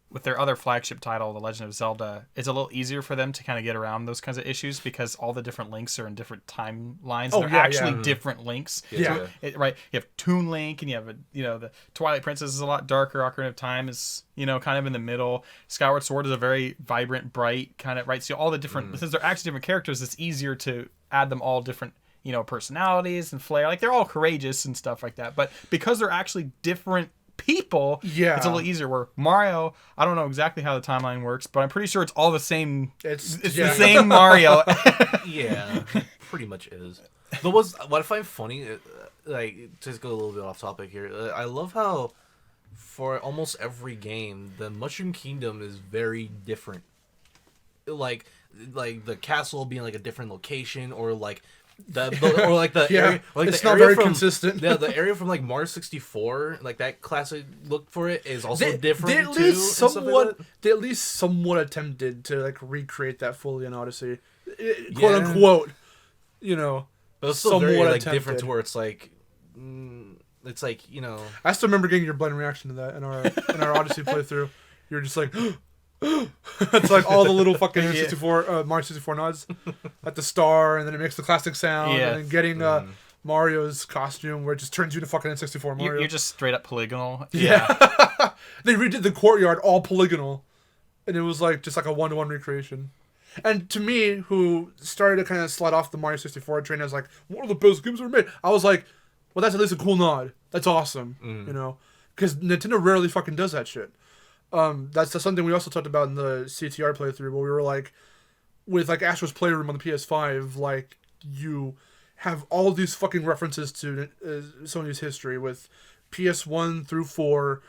with their other flagship title, The Legend of Zelda, it's a little easier for them to kind of get around those kinds of issues because all the different links are in different timelines. Oh, They're yeah, actually yeah. different links. Yeah. So right. You have Toon Link, and you have the Twilight Princess is a lot darker. Ocarina of Time is kind of in the middle. Skyward Sword is a very vibrant, bright kind of right. So all the different since they're actually different characters, it's easier to add them all different personalities and flair. Like they're all courageous and stuff like that. But because they're actually different people, it's a little easier. Where Mario, I don't know exactly how the timeline works, but I'm pretty sure it's all the same. It's the same Mario. Yeah, pretty much is. But what I find funny, like, to go a little bit off topic here, I love how for almost every game, the Mushroom Kingdom is very different. Like the castle being like a different location, or like area, like it's the not area very from, consistent. Yeah, the area from like Mario 64, like that classic look for it is also different. They at least somewhat attempted to like recreate that fully in Odyssey, quote unquote. But it's still very like different to where it's like, it's like I still remember getting your blind reaction to that in our Odyssey playthrough. You were just like. It's like all the little fucking Mario 64 nods at the star, and then it makes the classic sound, and then getting Mario's costume where it just turns you to fucking N64 Mario. You're just straight up polygonal. Yeah. They redid the courtyard all polygonal, and it was like just like a 1-to-1 recreation. And to me, who started to kind of slide off the Mario 64 train as like one of the best games ever made, I was like, well, that's at least a cool nod. That's awesome, because Nintendo rarely fucking does that shit. That's something we also talked about in the CTR playthrough, where we were like, with like Astro's Playroom on the PS5, like you have all these fucking references to Sony's history with PS1 through 4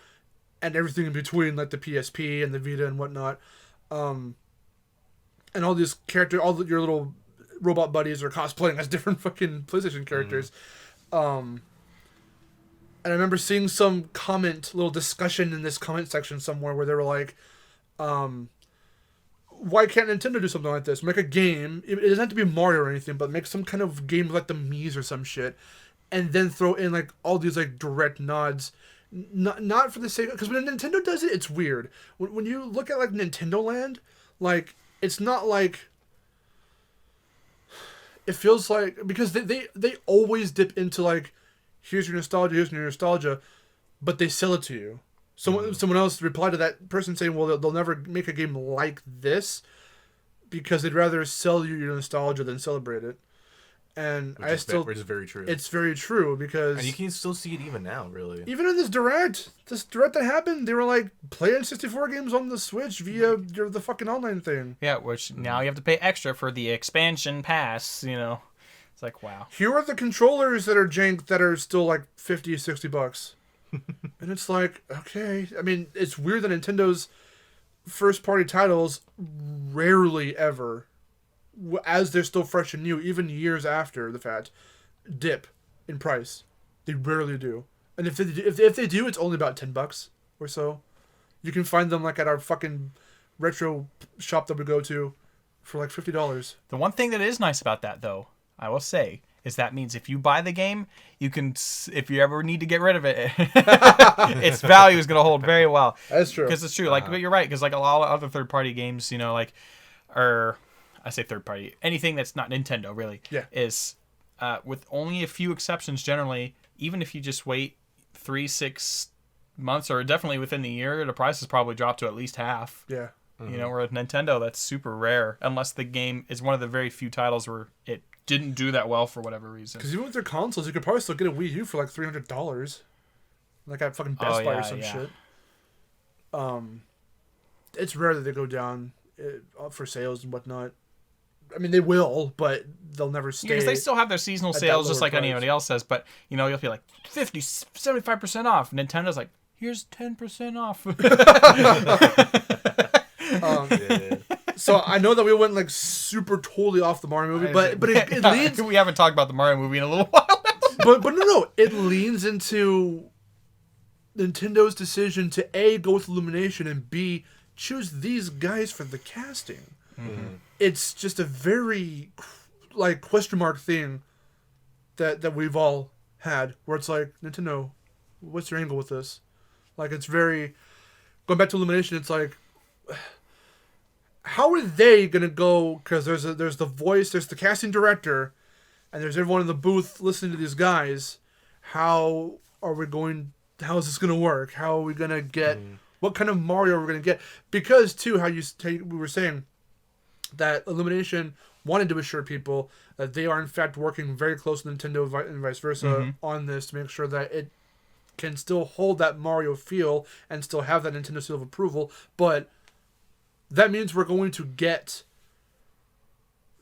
and everything in between, like the PSP and the Vita and whatnot. And all these characters, your little robot buddies are cosplaying as different fucking PlayStation characters. And I remember seeing some little discussion in this comment section somewhere where they were like, why can't Nintendo do something like this? Make a game. It doesn't have to be Mario or anything, but make some kind of game like the Mii's or some shit. And then throw in like all these like direct nods. Not for the sake of... Because when Nintendo does it, it's weird. When you look at like Nintendo Land, like, it's not like... It feels like... Because they always dip into like... Here's your nostalgia, but they sell it to you. Someone else replied to that person saying, well, they'll never make a game like this because they'd rather sell you your nostalgia than celebrate it. And which is very true. It's very true because... And you can still see it even now, really. Even in this direct that happened, they were like, play N64 games on the Switch via the fucking online thing. Yeah, which now you have to pay extra for the expansion pass, It's like, wow. Here are the controllers that are jank that are still like $50, $60. And it's like, okay. I mean, it's weird that Nintendo's first-party titles rarely ever, as they're still fresh and new, even years after the fact, dip in price. They rarely do. And if they do, it's only about $10 or so. You can find them like at our fucking retro shop that we go to for like $50. The one thing that is nice about that, though, I will say, is that means if you buy the game, you can, if you ever need to get rid of it, its value is going to hold very well. That's true. Because it's true. Like, but you're right. Because like a lot of other third-party games, I say third-party, anything that's not Nintendo, really, is, with only a few exceptions generally, even if you just wait 3-6 months, or definitely within the year, the price has probably dropped to at least half. Yeah. Where with Nintendo, that's super rare, unless the game is one of the very few titles where it didn't do that well for whatever reason. Because even with their consoles, you could probably still get a Wii U for like $300, like at fucking Best Buy or some shit. It's rare that they go down for sales and whatnot. I mean, they will, but they'll never stay. Because they still have their seasonal sales, just like anybody else says. But you'll be like 50, 75% off. Nintendo's like, here's 10% off. So I know that we went like super totally off the Mario movie, but it leads. We haven't talked about the Mario movie in a little while. but no, it leans into Nintendo's decision to A, go with Illumination, and B, choose these guys for the casting. It's just a very like question mark thing that we've all had, where it's like, Nintendo, what's your angle with this? Like, it's very, going back to Illumination, it's like, how are they gonna go? Because there's the voice, there's the casting director, and there's everyone in the booth listening to these guys. How is this gonna work? How are we gonna get? What kind of Mario are we gonna get? Because too, we were saying that Illumination wanted to assure people that they are in fact working very close with Nintendo and vice versa on this to make sure that it can still hold that Mario feel and still have that Nintendo seal of approval, but that means we're going to get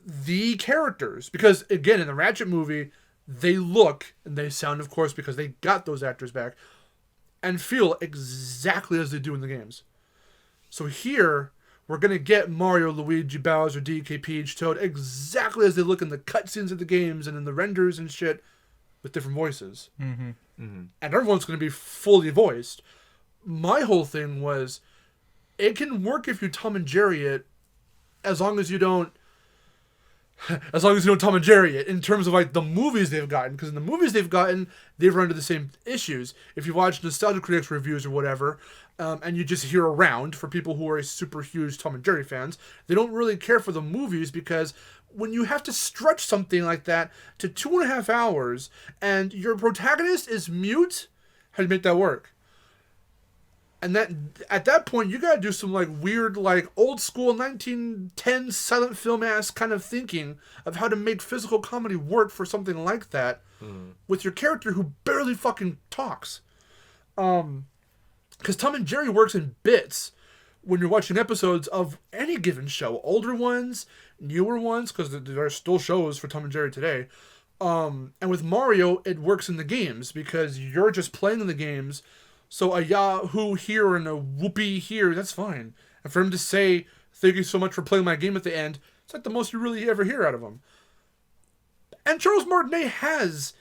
the characters. Because, again, in the Ratchet movie, they look, and they sound, of course, because they got those actors back, and feel exactly as they do in the games. So here, we're going to get Mario, Luigi, Bowser, DK, Peach, Toad, exactly as they look in the cutscenes of the games and in the renders and shit, with different voices. And everyone's going to be fully voiced. My whole thing was, it can work if you Tom and Jerry it, as long as you don't Tom and Jerry it, in terms of like the movies they've gotten. Because in the movies they've gotten, they've run into the same issues. If you watch Nostalgia Critics reviews or whatever, and you just hear around, for people who are super huge Tom and Jerry fans, they don't really care for the movies, because when you have to stretch something like that to 2.5 hours and your protagonist is mute, how do you make that work? And that at that point, you gotta do some like weird, like old school 1910 silent film ass kind of thinking of how to make physical comedy work for something like that with your character who barely fucking talks. Because Tom and Jerry works in bits when you're watching episodes of any given show, older ones, newer ones, because there are still shows for Tom and Jerry today. And with Mario, it works in the games because you're just playing in the games. So a Yahoo here and a whoopee here, that's fine. And for him to say, thank you so much for playing my game at the end, it's like the most you really ever hear out of him. And Charles Martinet has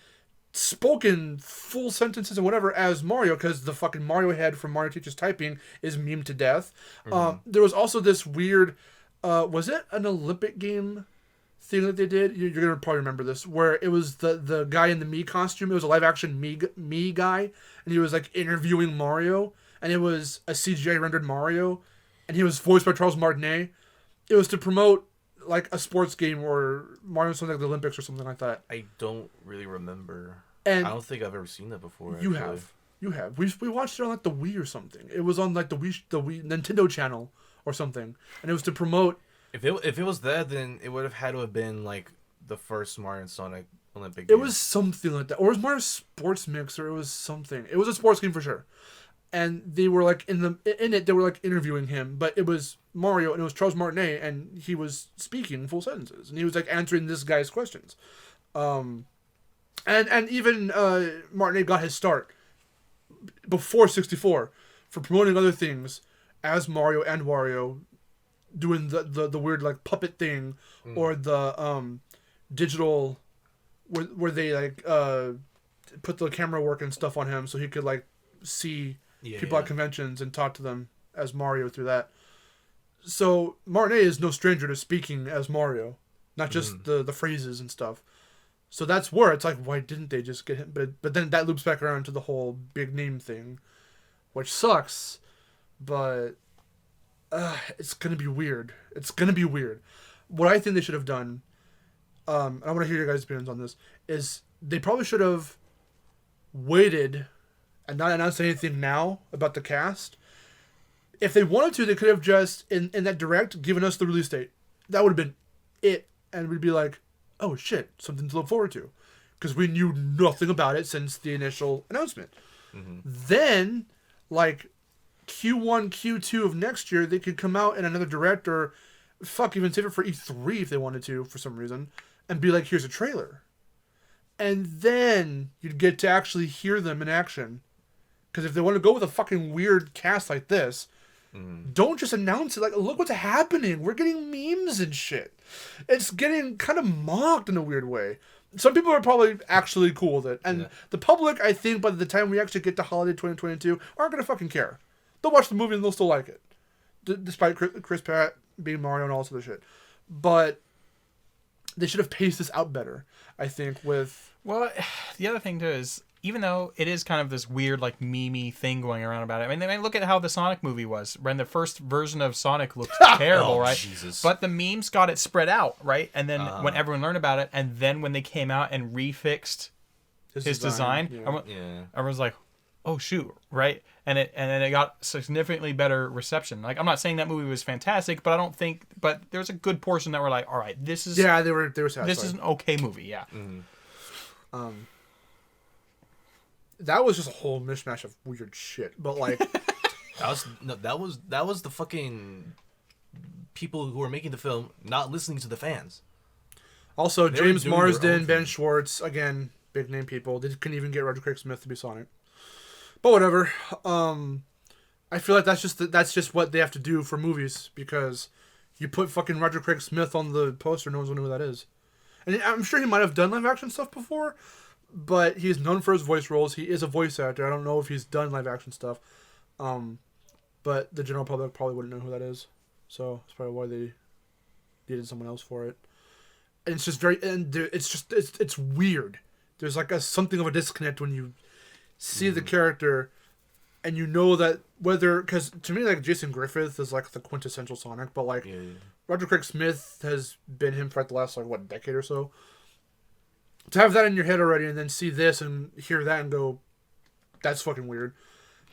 spoken full sentences and whatever as Mario, because the fucking Mario head from Mario Teaches Typing is memed to death. There was also this weird, was it an Olympic game thing that they did? You're going to probably remember this, where it was the guy in the Mii costume. It was a live action Mii guy, and he was like interviewing Mario, and it was a CGI rendered Mario, and he was voiced by Charles Martinet. It was to promote like a sports game or Mario something like the Olympics or something like that. I don't really remember. And I don't think I've ever seen that before. You actually. You have. We watched it on like the Wii or something. It was on like the Wii Nintendo channel or something, and it was to promote. If it was that, then it would have had to have been like the first Mario and Sonic Olympic game. It was something like that, or it was Mario Sports Mix, or it was something. It was a sports game for sure. And they were like in it. They were like interviewing him, but it was Mario and it was Charles Martinet, and he was speaking full sentences, and he was like answering this guy's questions. And even Martinet got his start before 64 for promoting other things as Mario and Wario, doing the weird like puppet thing, or the digital where they like put the camera work and stuff on him so he could like see people at conventions and talk to them as Mario through that. So Martinet is no stranger to speaking as Mario, not just the phrases and stuff. So that's where it's like, why didn't they just get him? But then that loops back around to the whole big name thing, which sucks, but it's gonna be weird. It's gonna be weird. What I think they should have done, and I want to hear your guys' opinions on this, is they probably should have waited and not announced anything now about the cast. If they wanted to, they could have just, in that direct, given us the release date. That would have been it. And we'd be like, oh shit, something to look forward to. Because we knew nothing about it since the initial announcement. Then, like, Q1, Q2 of next year, they could come out in another direct, or even save it for E3 if they wanted to, for some reason, and be like, here's a trailer. And then you'd get to actually hear them in action. Because if they want to go with a fucking weird cast like this, don't just announce it. Like, look what's happening. We're getting memes and shit. It's getting kind of mocked in a weird way. Some people are probably actually cool with it. And the public, I think, by the time we actually get to holiday 2022, aren't going to fucking care. They'll watch the movie and they'll still like it. Despite Chris Pratt being Mario and all this other shit. But they should have paced this out better. I think with Well, the other thing too is, even though it is kind of this weird like meme thing going around about it. I mean, look at how the Sonic movie was. When the first version of Sonic looked terrible, right? Jesus. But the memes got it spread out, right? And then when everyone learned about it, and then when they came out and refixed his design, everyone's like, "Oh shoot!" Right? And then it got significantly better reception. Like, I'm not saying that movie was fantastic, but I don't think. But there's a good portion that were like, "All right, this is they were satisfied. This is an okay movie." Yeah. Mm-hmm. That was just a whole mishmash of weird shit. But like, that was the fucking people who were making the film not listening to the fans. Also, They James were doing their Marsden, own Ben thing. Schwartz, again, big name people. They couldn't even get Roger Craig Smith to be Sonic. But whatever. I feel like that's just what they have to do for movies, because you put fucking Roger Craig Smith on the poster, no one's gonna know who that is. And I'm sure he might have done live action stuff before, but he's known for his voice roles. He is a voice actor. I don't know if he's done live action stuff. But the general public probably wouldn't know who that is. So that's probably why they needed someone else for it. And it's just it's weird. There's like something of a disconnect when you see the character, and you know that because to me, like, Jason Griffith is like the quintessential Sonic, but like Roger Craig Smith has been him for like the last decade or so. To have that in your head already, and then see this and hear that and go, that's fucking weird.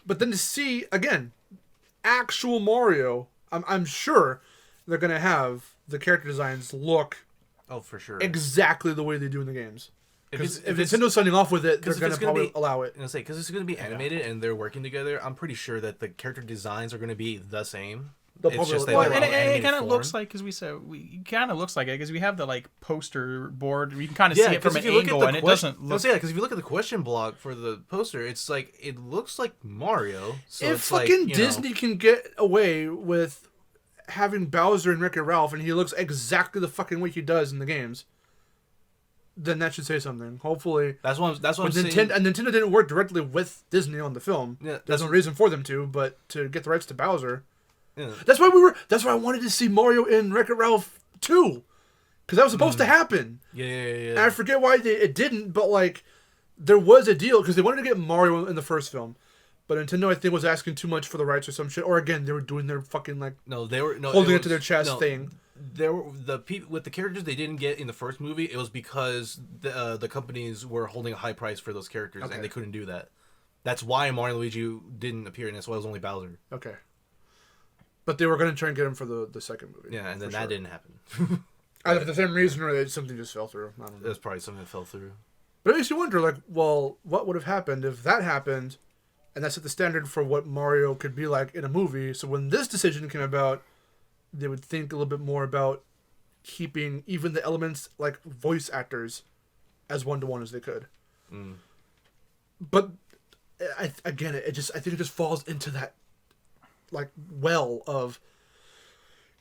But then to see again, actual Mario, I'm sure they're gonna have the character designs look For sure. exactly the way they do in the games. Because if it's- Nintendo's signing off with it, they're 'cause if going it's to gonna probably be- allow it. I'm gonna say, because it's going to be animated and they're working together, I'm pretty sure that the character designs are going to be the same. They'll It's probably- just that well, Well, they're and on it animated kind of form. looks like, because it kind of looks like it, because we have the like poster board. You can kind of see it from an angle, and it doesn't look. because if you look at the question block for the poster, it's like it looks like Mario. So If it's like, fucking you know, Disney can get away with having Bowser and Wreck-It Ralph, and he looks exactly the fucking way he does in the games, then that should say something. Hopefully, that's what I'm saying. Nintendo didn't work directly with Disney on the film. Yeah, There's no reason for them to, but to get the rights to Bowser. Yeah. That's why I wanted to see Mario in Wreck-It Ralph 2, because that was supposed to happen. Yeah. And I forget why it didn't, but like there was a deal because they wanted to get Mario in the first film, but Nintendo I think was asking too much for the rights or some shit, or again they were doing their fucking like holding it to their chest thing. There were the people with the characters they didn't get in the first movie. It was because the companies were holding a high price for those characters, and they couldn't do that. That's why Mario and Luigi didn't appear, and that's why it was only Bowser. Okay. But they were going to try and get him for the second movie. Yeah, and then that didn't happen. Either for the same reason or something just fell through. I don't know. That's probably something that fell through. But it makes you wonder, like, well, what would have happened if that happened, and that set the standard for what Mario could be like in a movie. So when this decision came about, they would think a little bit more about keeping even the elements like voice actors as one-to-one as they could. But I think it just falls into that like well of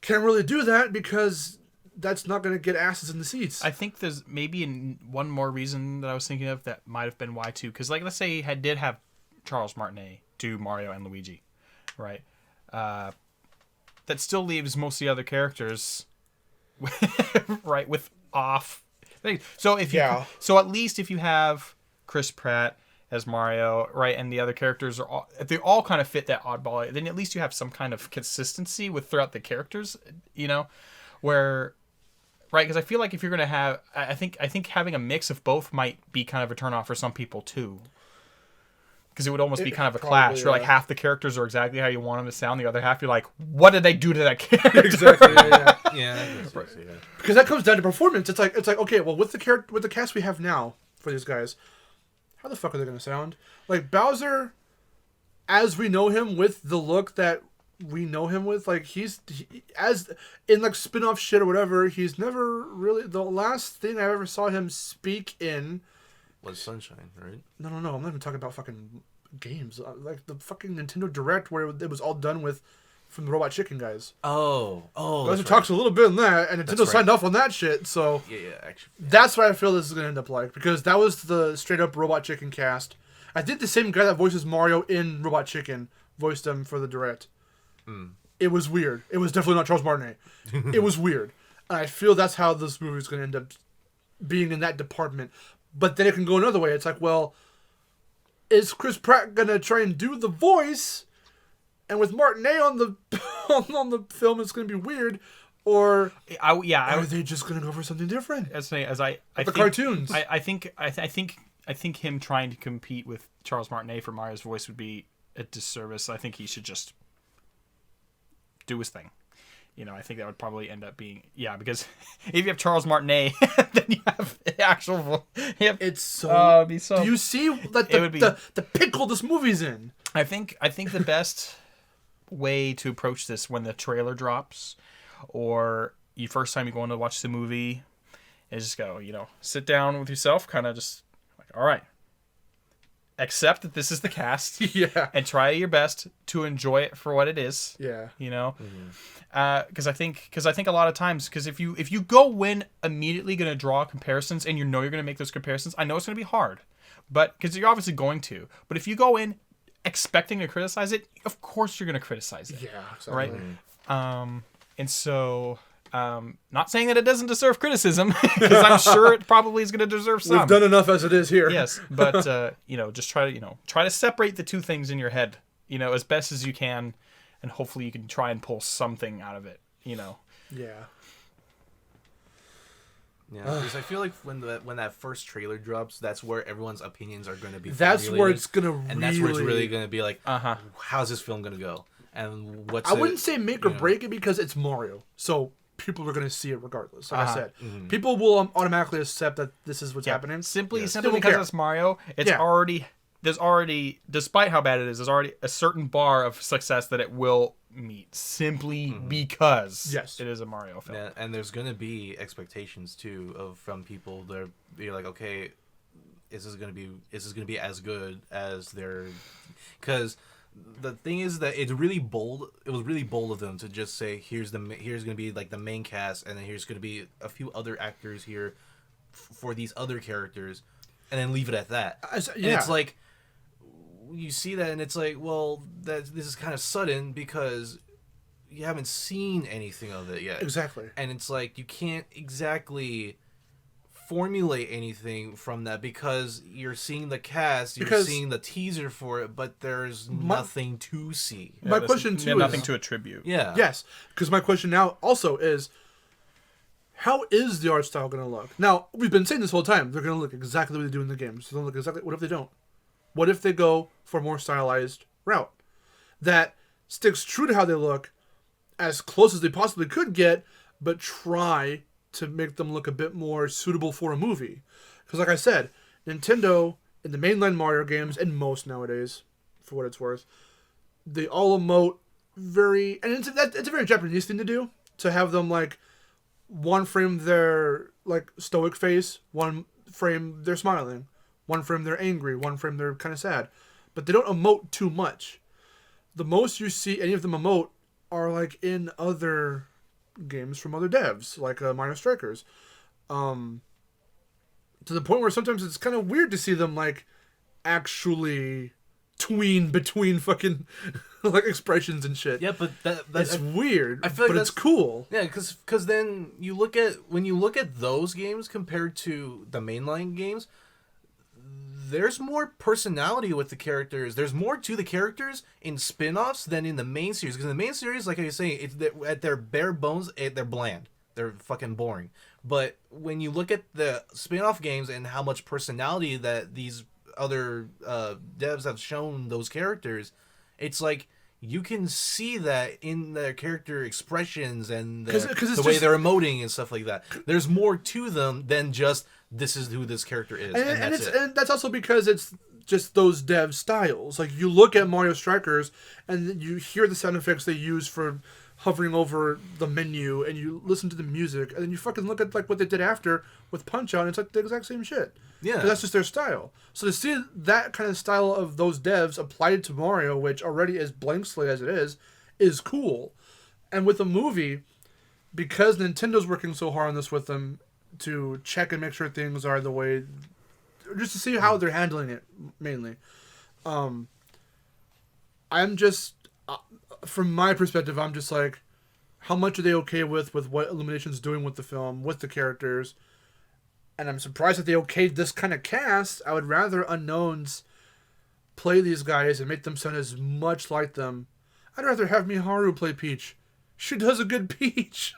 can't really do that because that's not going to get asses in the seats. I think there's maybe one more reason that I was thinking of that might have been why too, because like let's say he did have Charles Martinet do Mario and Luigi, right? That still leaves most of the other characters, right, with off things. So so at least if you have Chris Pratt as Mario, right, and the other characters if they all kind of fit that oddball, then at least you have some kind of consistency throughout the characters, where. Right, because I feel like if you're gonna have, I think having a mix of both might be kind of a turnoff for some people too. Because it would almost be kind of a clash. Where like half the characters are exactly how you want them to sound, the other half you're like, what did they do to that character? Exactly. Yeah. Because that comes down to performance. It's like okay, well with the cast we have now for these guys, how the fuck are they gonna sound? Like Bowser, as we know him with the look that we know him with, like as in like spin-off shit or whatever, he's never really, the last thing I ever saw him speak in was Sunshine, right? No, I'm not even talking about fucking games, like the fucking Nintendo Direct where it was all done with from the Robot Chicken guys. Bowser talks a little bit in that, and Nintendo signed off on that shit, so actually that's what I feel this is gonna end up like, because that was the straight up Robot Chicken cast. I think the same guy that voices Mario in Robot Chicken voiced him for the Direct. It was weird. It was definitely not Charles Martinet. It was weird. And I feel that's how this movie is going to end up being in that department. But then it can go another way. It's like, well, is Chris Pratt going to try and do the voice? And with Martinez on the on the film, it's going to be weird. Or are they just going to go for something different? As I the think, cartoons. I think him trying to compete with Charles Martinet for Mario's voice would be a disservice. I think he should just do his thing. I think that would probably end up being because if you have Charles Martinet, then you have the actual. It's so. It'd be so. Do you see the pickle this movie's in? I think the best way to approach this when the trailer drops, or you first time you go in to watch the movie, is just go, sit down with yourself, kind of just like, all right, accept that this is the cast, and try your best to enjoy it for what it is. Because I think a lot of times, because if you go in immediately going to draw comparisons and you're going to make those comparisons, I know it's going to be hard, but because you're obviously going to. But if you go in expecting to criticize it, of course you're going to criticize it. Yeah, exactly. Right. And so, not saying that it doesn't deserve criticism, because I'm sure it probably is going to deserve some. We've done enough as it is here. Yes, but just try to separate the two things in your head, as best as you can, and hopefully you can try and pull something out of it. Yeah. Yeah, because I feel like when that first trailer drops, that's where everyone's opinions are going to be. That's where it's going to really... And that's where it's really going to be like, how's this film going to go? And I wouldn't say make or break it, because it's Mario. So people are going to see it regardless. Like I said, people will automatically accept that this is what's happening. Simply because it's Mario, there's already, despite how bad it is, there's already a certain bar of success that it will meet, simply because it is a Mario film. Yeah, and there's going to be expectations too from people. They're like, okay, is this going to be as good as their? Because the thing is that it's really bold. It was really bold of them to just say, here's going to be like the main cast, and then here's going to be a few other actors here for these other characters, and then leave it at that. And it's like, you see that, and it's like, well, this is kind of sudden because you haven't seen anything of it yet. Exactly. And it's like, you can't exactly formulate anything from that because you're seeing the cast, you're seeing the teaser for it, but there's nothing to see. My question too is nothing to attribute. Yeah. Yes, because my question now also is, how is the art style going to look? Now, we've been saying this whole time, they're going to look exactly the way they do in the games. They're going to look exactly. What if they don't? What if they go for a more stylized route that sticks true to how they look, as close as they possibly could get, but try to make them look a bit more suitable for a movie? Because like I said, Nintendo in the mainline Mario games, and most nowadays, for what it's worth, they all emote very, and it's a very Japanese thing to do, to have them like one frame their like stoic face, one frame they're smiling, one frame they're angry, one frame they're kind of sad, but they don't emote too much. The most you see any of them emote are like in other games from other devs, like Mario Strikers, to the point where sometimes it's kind of weird to see them like actually tween between fucking like expressions and shit. Yeah, but that's weird. I feel like it's cool. Yeah, because then when you look at those games compared to the mainline games, there's more personality with the characters. There's more to the characters in spin-offs than in the main series. Because in the main series, like I was saying, at their bare bones, they're bland. They're fucking boring. But when you look at the spin-off games and how much personality that these other devs have shown those characters, it's like you can see that in their character expressions and the way they're emoting and stuff like that. There's more to them than just, this is who this character is, and that's also because it's just those dev styles. Like, you look at Mario Strikers and you hear the sound effects they use for hovering over the menu, and you listen to the music, and then you fucking look at like what they did after with Punch-Out, and it's like the exact same shit. Yeah, 'cause that's just their style. So to see that kind of style of those devs applied to Mario, which already is blank slate as it is cool. And with a movie, because Nintendo's working so hard on this with them to check and make sure things are the way, just to see how they're handling it mainly. I'm just, from my perspective, I'm just like, how much are they okay with what Illumination's doing with the film, with the characters. And I'm surprised that they okayed this kind of cast. I would rather unknowns play these guys and make them sound as much like them. I'd rather have Miharu play Peach. She does a good Peach.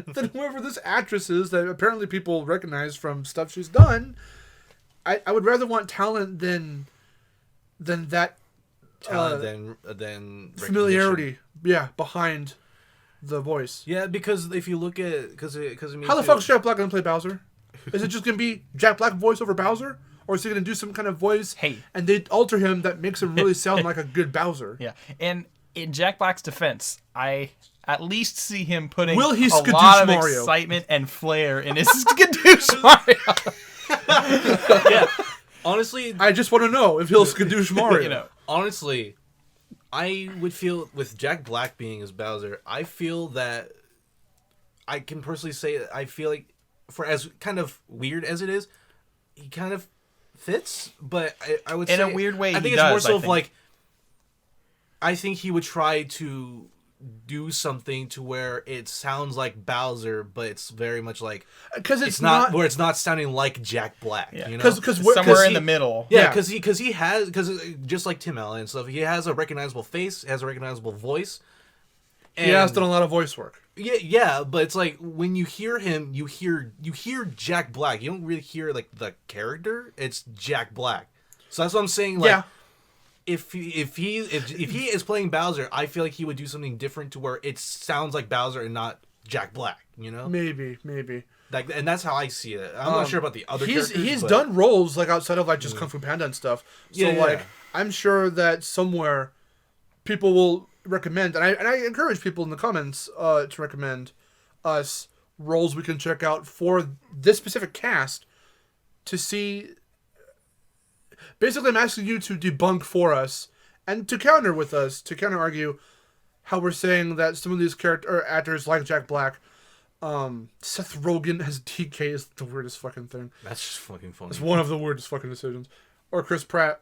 Than whoever this actress is that apparently people recognize from stuff she's done. I would rather want talent than that Talent than familiarity. Yeah, behind the voice. Yeah, because if you look at because I mean, How the fuck is Jack Black gonna play Bowser? Is it just gonna be Jack Black voice over Bowser? Or is he going to do some kind of voice and they alter him that makes him really sound like a good Bowser? Yeah. And in Jack Black's defense, I at least see him putting Will he a skadoosh lot of Mario? excitement and flair in his skadoosh Mario. Yeah. Honestly, I just want to know if he'll skadoosh Mario. You know, honestly, I would feel with Jack Black being as Bowser, I feel that I can personally say I feel like for as kind of weird as it is, he kind of fits, but I would say in a weird way, I think he it's does, more so I of think. like I think he would try to do something to where it sounds like Bowser, but it's very much like because it's not where it's not sounding like Jack Black. Yeah. You know, because somewhere in the middle. yeah, because he has just like Tim Allen and stuff. He has a recognizable face, has a recognizable voice. And he has done a lot of voice work. Yeah, but it's like when you hear him, you hear Jack Black. You don't really hear like the character. It's Jack Black. So that's what I'm saying. Like, Yeah. If he is playing Bowser, I feel like he would do something different to where it sounds like Bowser and not Jack Black. You know, Maybe. like, and that's how I see it. I'm not sure about the other characters. He's but... done roles like outside of like just Kung Fu Panda and stuff. So Yeah. like I'm sure that somewhere people will recommend, and I encourage people in the comments to recommend us roles we can check out for this specific cast to see. Basically, I'm asking you to debunk for us and to counter with us, to counter argue how we're saying that some of these actors like Jack Black, Seth Rogen as DK is the weirdest fucking thing. That's just fucking funny. It's one of the weirdest fucking decisions. Or Chris Pratt,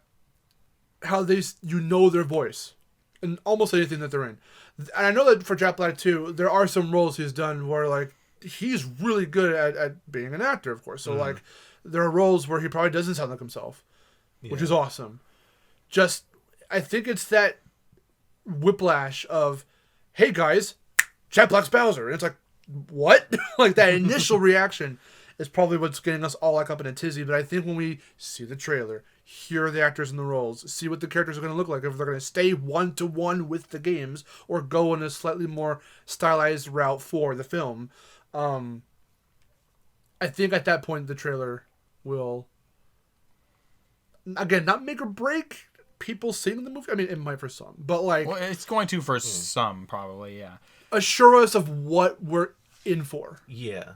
how their voice in almost anything that they're in. And I know that for Jack Black too, there are some roles he's done where like he's really good at being an actor, of course. So like there are roles where he probably doesn't sound like himself, which is awesome. Just I think it's that whiplash of, hey guys, Jack Black's Bowser. And it's like, what? Like that initial reaction is probably what's getting us all like up in a tizzy. But I think when we see the trailer, hear the actors in the roles, see what the characters are going to look like, if they're going to stay one-to-one with the games or go in a slightly more stylized route for the film, I think at that point the trailer will, again, not make or break people seeing the movie. I mean, it might for some, but like, Well, it's going to for some, probably, yeah. assure us of what we're in for. Yeah.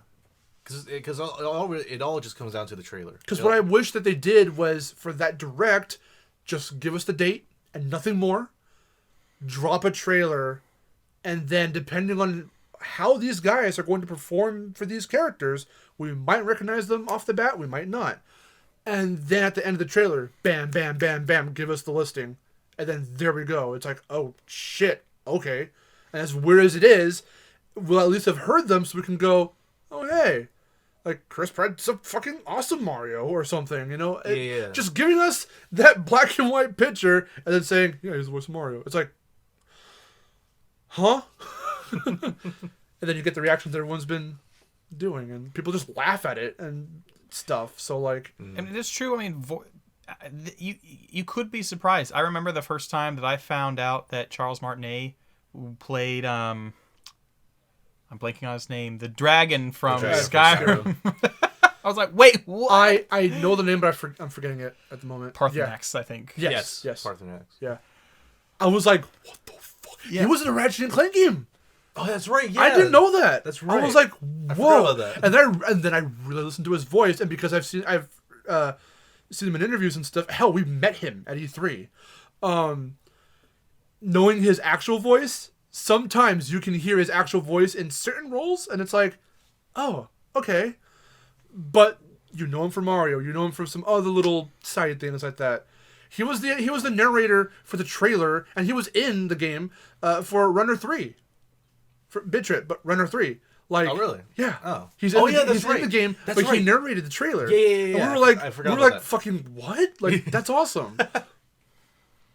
Because it all just comes down to the trailer. Because what I wish that they did was for that direct, just give us the date and nothing more. Drop a trailer, and then depending on how these guys are going to perform for these characters, we might recognize them off the bat, we might not. And then at the end of the trailer, bam, bam, bam, bam, give us the listing. And then there we go. It's like, oh, shit, okay. And as weird as it is, we'll at least have heard them so we can go, oh, hey. Like, Chris Pratt's a fucking awesome Mario or something, you know? Yeah. Just giving us that black and white picture and then saying, yeah, he's the voice of Mario. It's like, huh? And then you get the reactions that everyone's been doing, and people just laugh at it and stuff. So, like... And it's true, I mean, you could be surprised. I remember the first time that I found out that Charles Martinet played... I'm blanking on his name. The dragon from Skyrim. I was like, wait, what? I know the name, but I'm forgetting it at the moment. Parthenax, I think. Yes. Parthenax. Yeah. I was like, what the fuck? Yeah. He was in a Ratchet and Clank game. Oh, that's right. Yeah. I didn't know that. That's right. I was like, I whoa. forgot about that. And then I really listened to his voice, and because I've seen him in interviews and stuff. Hell, we met him at E3. Knowing his actual voice, sometimes you can hear his actual voice in certain roles, and it's like, oh, okay. But you know him from Mario. You know him from some other little side things like that. He was the narrator for the trailer, and he was in the game for Runner 3. for Bit Trip, but Runner 3. Like, Oh, really? Yeah. Oh. He's Oh, in, yeah, the, that's he's in the right. game, That's but he right. narrated the trailer. Yeah. And we were like, I forgot about that. fucking what? Like, that's awesome.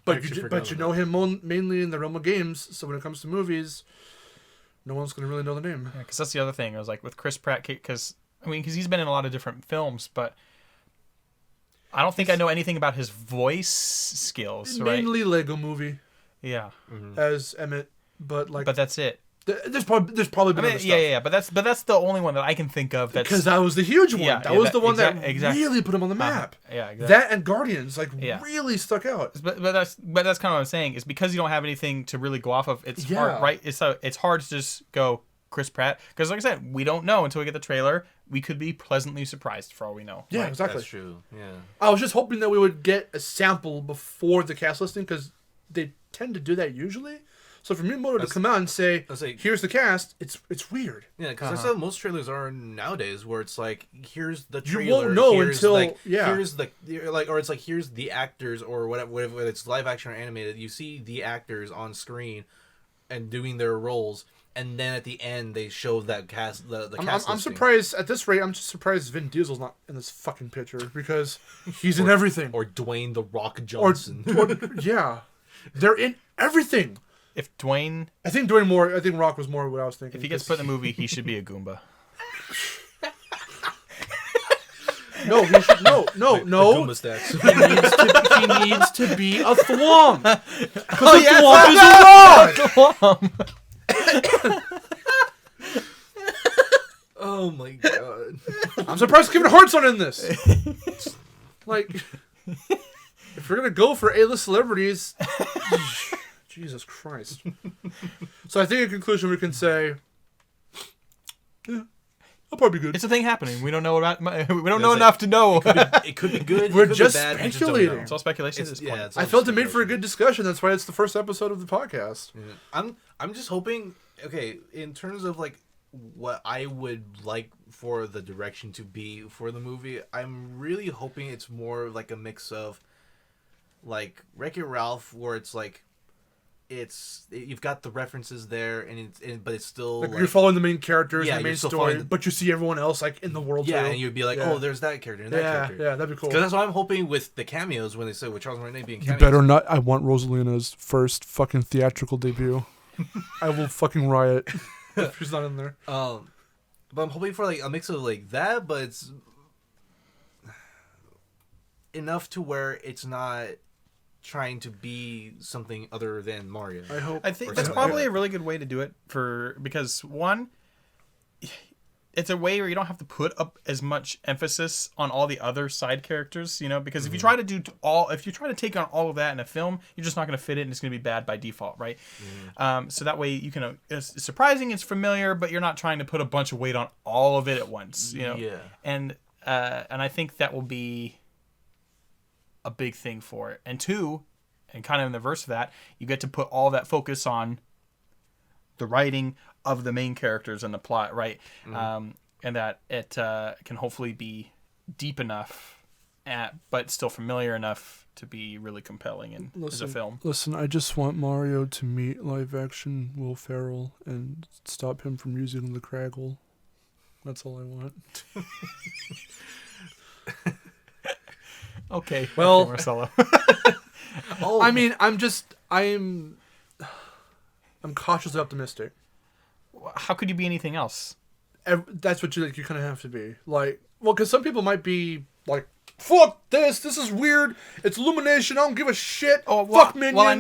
But actually you forgot but you about know him mainly in the realm of games. So when it comes to movies, no one's gonna really know the name. Yeah, because that's the other thing. I was like with Chris Pratt, because he's been in a lot of different films, but I don't think I know anything about his voice skills. Right? Mainly Lego Movie Yeah, as Emmett, but like, but that's it. there's probably been other stuff. Yeah. But that's the only one that I can think of. That's Because that was the huge one. Yeah, that yeah, was the one that exactly. really put him on the map. Yeah, exactly. That and Guardians Yeah. really stuck out. But that's kind of what I'm saying is because you don't have anything to really go off of. It's hard, right? It's hard to just go Chris Pratt because, like I said, we don't know until we get the trailer. We could be pleasantly surprised for all we know. Yeah, right? exactly. That's true. Yeah. I was just hoping that we would get a sample before the cast listing because they tend to do that usually. So for Miyamoto to come out and say, "Here's the cast," it's weird. Yeah, because that's how most trailers are nowadays, where it's like, here's the trailer. You won't know until here's the or it's like here's the actors or whatever, whether it's live action or animated. You see the actors on screen and doing their roles, and then at the end they show that cast the cast. I'm listing. surprised at this rate. I'm just surprised Vin Diesel's not in this fucking picture because he's in everything. Or Dwayne the Rock Johnson. Yeah, they're in everything. If Dwayne, I think Rock was more what I was thinking. if he gets put in the movie, he should be a Goomba. No, he should, no. Goomba stats. He needs to be a Thwomp. Because Oh, Thwomp is a rock. Oh my god. I'm surprised Kevin Hart's not in this. Like, if we're gonna go for A-list celebrities, Jesus Christ. So I think in conclusion we can say, yeah, I'll probably be good. It's a thing happening. We don't know about. We don't know enough to know. It could be good. We're it could just be bad, we just don't speculating. know. It's all speculation at this point. it's I all felt it made for a speculation. good discussion. That's why it's the first episode of the podcast. Yeah. I'm just hoping. Okay, in terms of like what I would like for the direction to be for the movie, I'm really hoping it's more like a mix of like Wreck-It Ralph, where it's like you've got the references there, but it's still Like, you're following the main characters, Yeah, the main you're still story, following but you see everyone else like in the world yeah, too. and you'd be like, Yeah. oh, there's that character and that character. Yeah, that'd be cool. Because that's what I'm hoping with the cameos when they say with Charles Martinet being You cameos. better not. I want Rosalina's first fucking theatrical debut. I will fucking riot if she's not in there. But I'm hoping for like a mix of like that, but it's enough to where it's not trying to be something other than Mario. I hope. I think Or that's something like probably that. a really good way to do it because one, it's a way where you don't have to put up as much emphasis on all the other side characters, because if you try to if you try to take on all of that in a film, you're just not going to fit it and it's going to be bad by default, right? So that way you can, it's surprising, it's familiar, but you're not trying to put a bunch of weight on all of it at once, Yeah. And I think that will be a big thing for it. And two, and kind of in the verse of that, you get to put all that focus on the writing of the main characters and the plot, right? And that it can hopefully be deep enough, but still familiar enough to be really compelling as a film. Listen, I just want Mario to meet live-action Will Ferrell and stop him from using the Craggle. That's all I want. Okay. Well- okay, Marcelo. I mean, I'm cautiously optimistic. How could you be anything else? That's what you kind of have to be. Like, well, because some people might be like, fuck this is weird, it's Illumination, I don't give a shit, fuck Minions. Well, I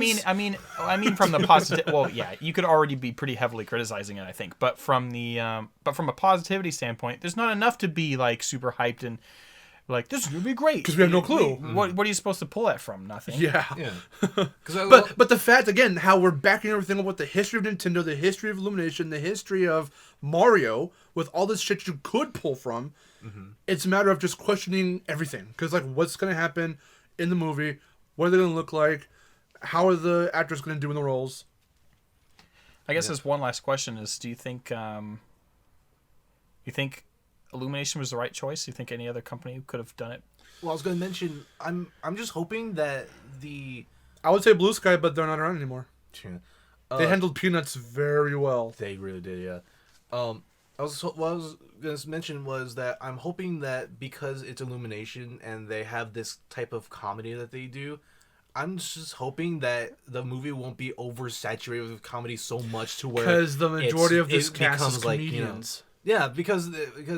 mean from the positive. Well, yeah, you could already be pretty heavily criticizing it, I think. But from a positivity standpoint, there's not enough to be like super hyped and like this is gonna be great because we have no clue. What are you supposed to pull that from? Nothing. Yeah. But the fact, again, how we're backing everything up with the history of Nintendo, the history of Illumination, the history of Mario, with all this shit you could pull from, it's a matter of just questioning everything. Because, like, what's going to happen in the movie? What are they going to look like? How are the actors going to do in the roles? I guess as one last question is, do you think Illumination was the right choice? Do you think any other company could have done it? well, I was going to mention, I'm just hoping that I would say Blue Sky, but they're not around anymore. They handled Peanuts very well. They really did, yeah. What I was going to mention was that I'm hoping that because it's Illumination and they have this type of comedy that they do, I'm just hoping that the movie won't be oversaturated with comedy so much to where Because the majority of this it cast is becomes, like, comedians. yeah, because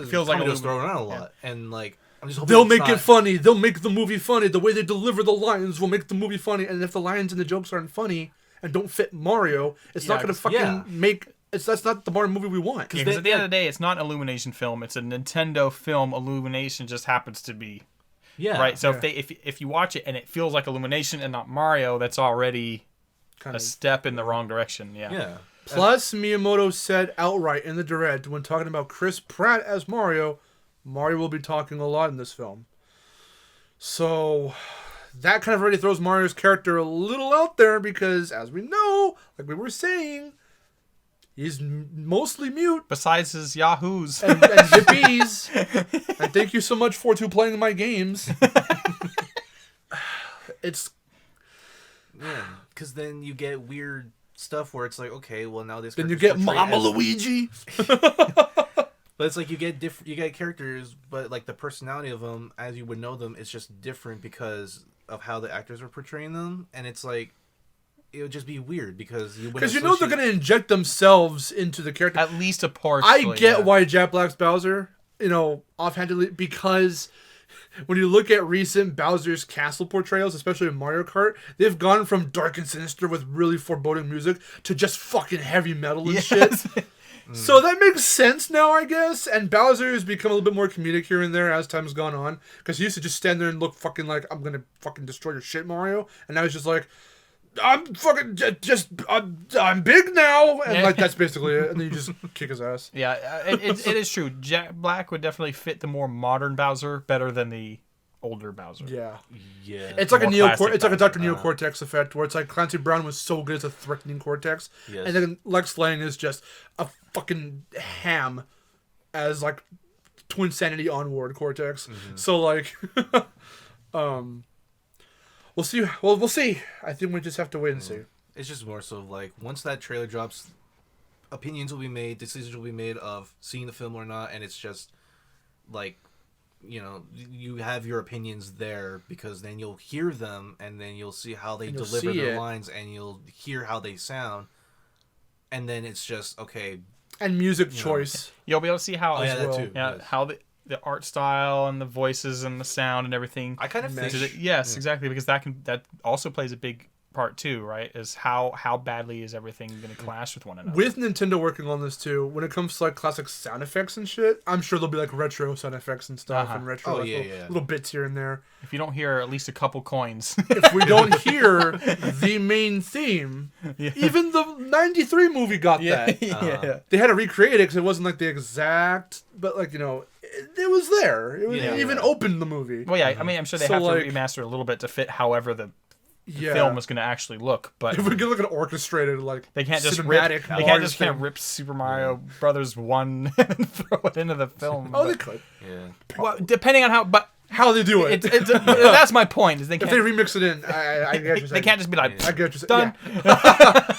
Feels like comedy a was thrown around a lot, and like I'm just hoping They'll it's make not- it funny. They'll make the movie funny. The way they deliver the lines will make the movie funny. And if the lines and the jokes aren't funny and don't fit Mario, it's not going to fucking make... That's not the Mario movie we want. Because at the end of the day, it's not an Illumination film. It's a Nintendo film. Illumination just happens to be right. So if you watch it and it feels like Illumination and not Mario, that's already Kind a step in the wrong direction. Yeah. Plus, Miyamoto said outright in the direct when talking about Chris Pratt as Mario will be talking a lot in this film. So that kind of already throws Mario's character a little out there because, as we know, like we were saying, he's mostly mute. Besides his yahoos. And zippies. And thank you so much for playing my games. It's... Yeah, because then you get weird stuff where it's like, okay, well now this. Then you get portrayed Mama as- Luigi. But it's like you get characters, but like the personality of them, as you would know them, is just different because of how the actors are portraying them, and it's like it would just be weird because you know they're gonna inject themselves into the character. At least a part. I get why Jack Black's Bowser, offhandedly, because when you look at recent Bowser's Castle portrayals, especially in Mario Kart, they've gone from dark and sinister with really foreboding music to just fucking heavy metal and shit. So that makes sense now, I guess. And Bowser has become a little bit more comedic here and there as time's gone on. Because he used to just stand there and look fucking like, I'm gonna fucking destroy your shit, Mario. And now he's just like, I'm fucking I'm big now. And like, that's basically it. And then you just kick his ass. Yeah, it is true. Jack Black would definitely fit the more modern Bowser better than the older Bowser. Yeah. Yeah. It's like More it's like a Dr. classic Neocortex effect where it's like Clancy Brown was so good as a threatening Cortex. Yes. And then Lex Lang is just a fucking ham as like Twin Sanity onward Cortex. So like we'll see. Well, we'll see. I think we just have to wait and see. It's just more so like once that trailer drops, opinions will be made, decisions will be made of seeing the film or not, and it's just like, you have your opinions there because then you'll hear them and then you'll see how they deliver their lines and you'll hear how they sound, and then it's just okay. And music choice. You'll be able to see how that too. Yeah, Yes. how the art style and the voices and the sound and everything. I kind of think Yes, exactly, because that also plays a big part too, right? Is how badly is everything going to clash with one another? With Nintendo working on this too, when it comes to like classic sound effects and shit, I'm sure there'll be like retro sound effects and stuff and retro little bits here and there. If you don't hear at least a couple coins, If we don't hear the main theme, even the '93 movie got that. They had to recreate it because it wasn't like the exact, but like it was there. It even opened the movie. Well, yeah, I mean, I'm sure they So, have like, to remaster it a little bit to fit however the film is going to actually look. But If we could look at orchestrated, like they can't just cinematic rip. They Mario can't thing. rip Super Mario Brothers 1 and throw it into the film. Oh, but- they could. Yeah. Well, depending on how they do it. That's my point. Is they If can't, they remix it in, I get you. they can't just be like, I get you. done. Yeah.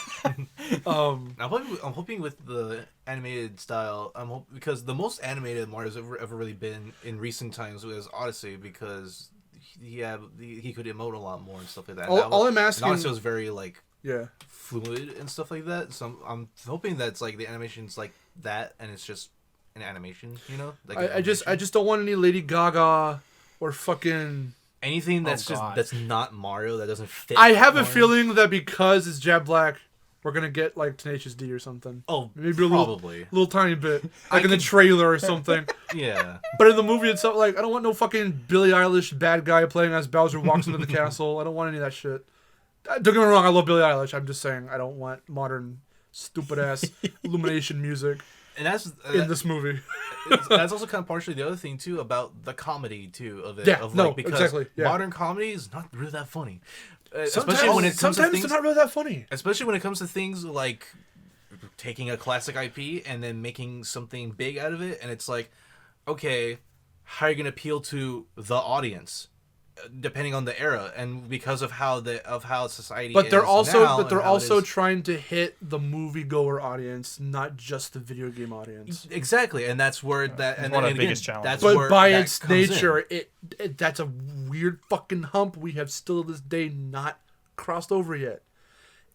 I'm hoping with the animated style, because the most animated Mario's ever really been in recent times was Odyssey, because he could emote a lot more and stuff like that. All I'm asking, and Odyssey was very like yeah, fluid and stuff like that. So I'm hoping that's like the animation's like that, and it's just an animation, Like I just don't want any Lady Gaga or fucking anything that's God. that's not Mario, that doesn't fit. I have a Mario. feeling that because it's Jab Black, we're gonna get like Tenacious D or something. Oh, Maybe probably. a little tiny bit, like in the trailer or something. Yeah. But in the movie itself, like I don't want no fucking Billie Eilish bad guy playing as Bowser walks into the castle. I don't want any of that shit. Don't get me wrong, I love Billie Eilish. I'm just saying I don't want modern, stupid ass Illumination music And that's in this movie. that's also kind of partially the other thing too about the comedy too of it. Yeah, of, no, like, because exactly, yeah. modern comedy is not really that funny. Sometimes they're not really that funny. Especially when it comes to things like taking a classic IP and then making something big out of it, and it's like, okay, how are you gonna appeal to the audience? depending on the era and because of how society. But they're is also now but they're and how it also is. trying to hit the moviegoer audience, not just the video game audience. Exactly, and that's where that and one of the again, biggest challenges. That's But where by that its comes in. nature, it that's a weird fucking hump we have still to this day not crossed over yet.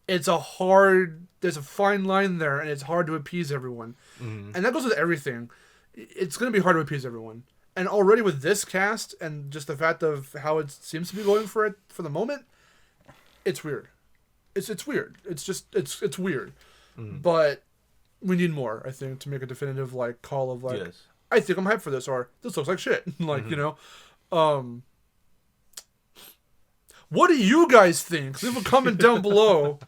There's a fine line there, and it's hard to appease everyone. Mm-hmm. And that goes with everything. It's going to be hard to appease everyone. And already with this cast and just the fact of how it seems to be going for the moment, it's weird. It's weird. It's weird. Mm-hmm. But we need more, I think, to make a definitive call of Yes. I think I'm hyped for this, or this looks like shit. What do you guys think? Leave a comment down below.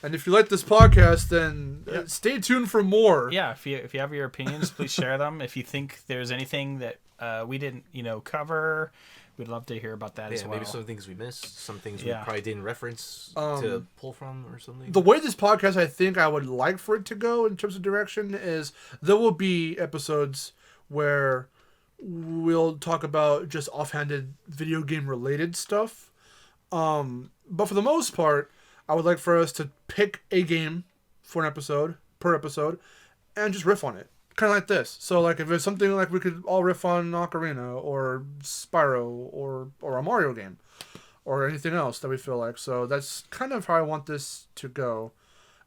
And if you like this podcast, then stay tuned for more. Yeah, if you have your opinions, please share them. If you think there's anything that we didn't, cover, we'd love to hear about that as well. Maybe some things we missed, some things we Yeah. probably didn't reference to pull from or something. The way this podcast, I think I would like for it to go in terms of direction is there will be episodes where we'll talk about just offhanded video game related stuff. But for the most part, I would like for us to pick a game for an episode, per episode, and just riff on it. Kind of like this. So, if there's something we could all riff on Ocarina, or Spyro, or a Mario game, or anything else that we feel like. So that's kind of how I want this to go.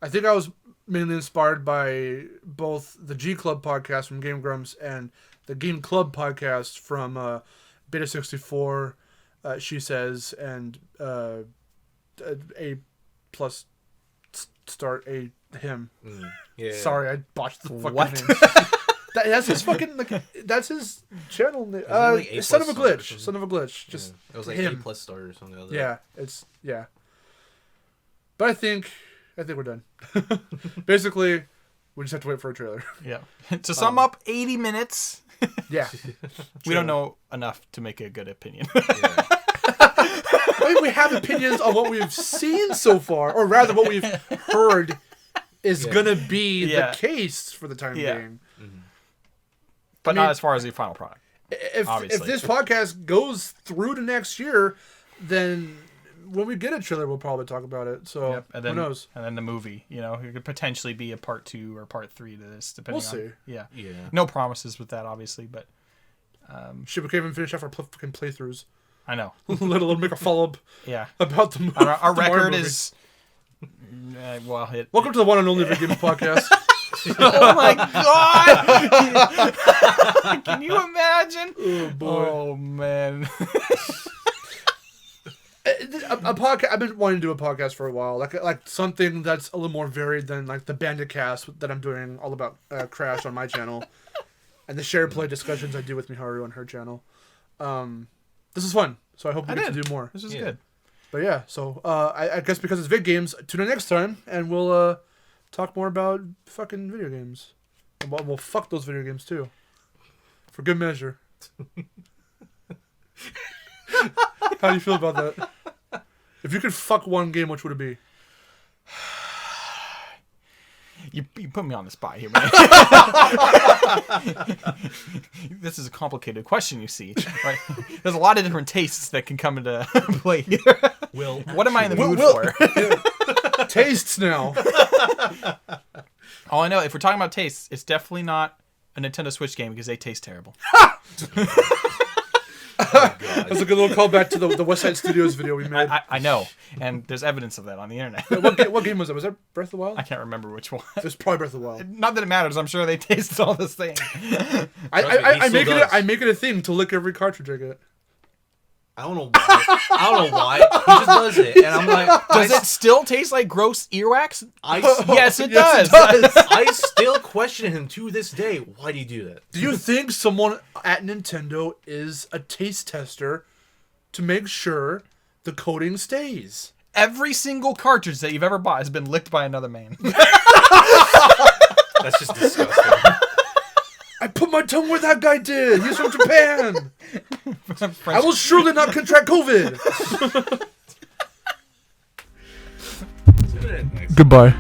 I think I was mainly inspired by both the G Club podcast from Game Grumps and the Game Club podcast from Beta 64, She Says, and A plus start a him. Yeah. Sorry, I botched the fucking What? name. That's his fucking that's his channel name. A Son of a plus star or glitch. something? Son of a glitch. Just It was like him. A+ star or something. Like that. Yeah, it's. But I think we're done. Basically, we just have to wait for a trailer. Yeah. To sum up, 80 minutes. Yeah. We don't know enough to make a good opinion. I mean, we have opinions on what we've seen so far, or rather, what we've heard is gonna be the case for the time being. But I mean, not as far as the final product. If obviously. this podcast goes through to next year, then when we get a trailer, we'll probably talk about it. So And then, who knows? And then the movie, it could potentially be a part 2 or part 3 to this, depending We'll on. see. Yeah. Yeah. No promises with that, obviously, but Shit, we can't even finish off our fucking playthroughs, I know. let alone make a follow-up Yeah. about the movie. Our the Mario record movie. is. Welcome to the one and only VidGames Podcast. Oh my god! Can you imagine? Oh boy. Oh man. A podcast. I've been wanting to do a podcast for a while, like something that's a little more varied than the Bandit Cast that I'm doing all about Crash on my channel, and the share play discussions I do with Miharu on her channel. This is fun, so I hope we get to do more. This is good. But yeah, so I guess because it's VidGames, tune in next time, and we'll talk more about fucking video games, and we'll fuck those video games too, for good measure. How do you feel about that? If you could fuck one game, which would it be? You put me on the spot here, man. This is a complicated question, you see. Right? There's a lot of different tastes that can come into play here. What am I in the mood for? Tastes now. All I know, if we're talking about tastes, it's definitely not a Nintendo Switch game because they taste terrible. That's a good little callback to the West Side Studios video we made. I know, and there's evidence of that on the internet. What game was that? Was that Breath of the Wild? I can't remember which one. It was probably Breath of the Wild. Not that it matters. I'm sure they taste all the same. I make it a thing to lick every cartridge I get. I don't know why. He just does it, and I'm like, Does it still taste like gross earwax? Yes, it Yes, does. it does. I still question him to this day. Why do you do that? Do you think someone at Nintendo is a taste tester to make sure the coating stays? Every single cartridge that you've ever bought has been licked by another man. That's just disgusting. I put my tongue where that guy did. He's from Japan. I will surely not contract COVID. Goodbye.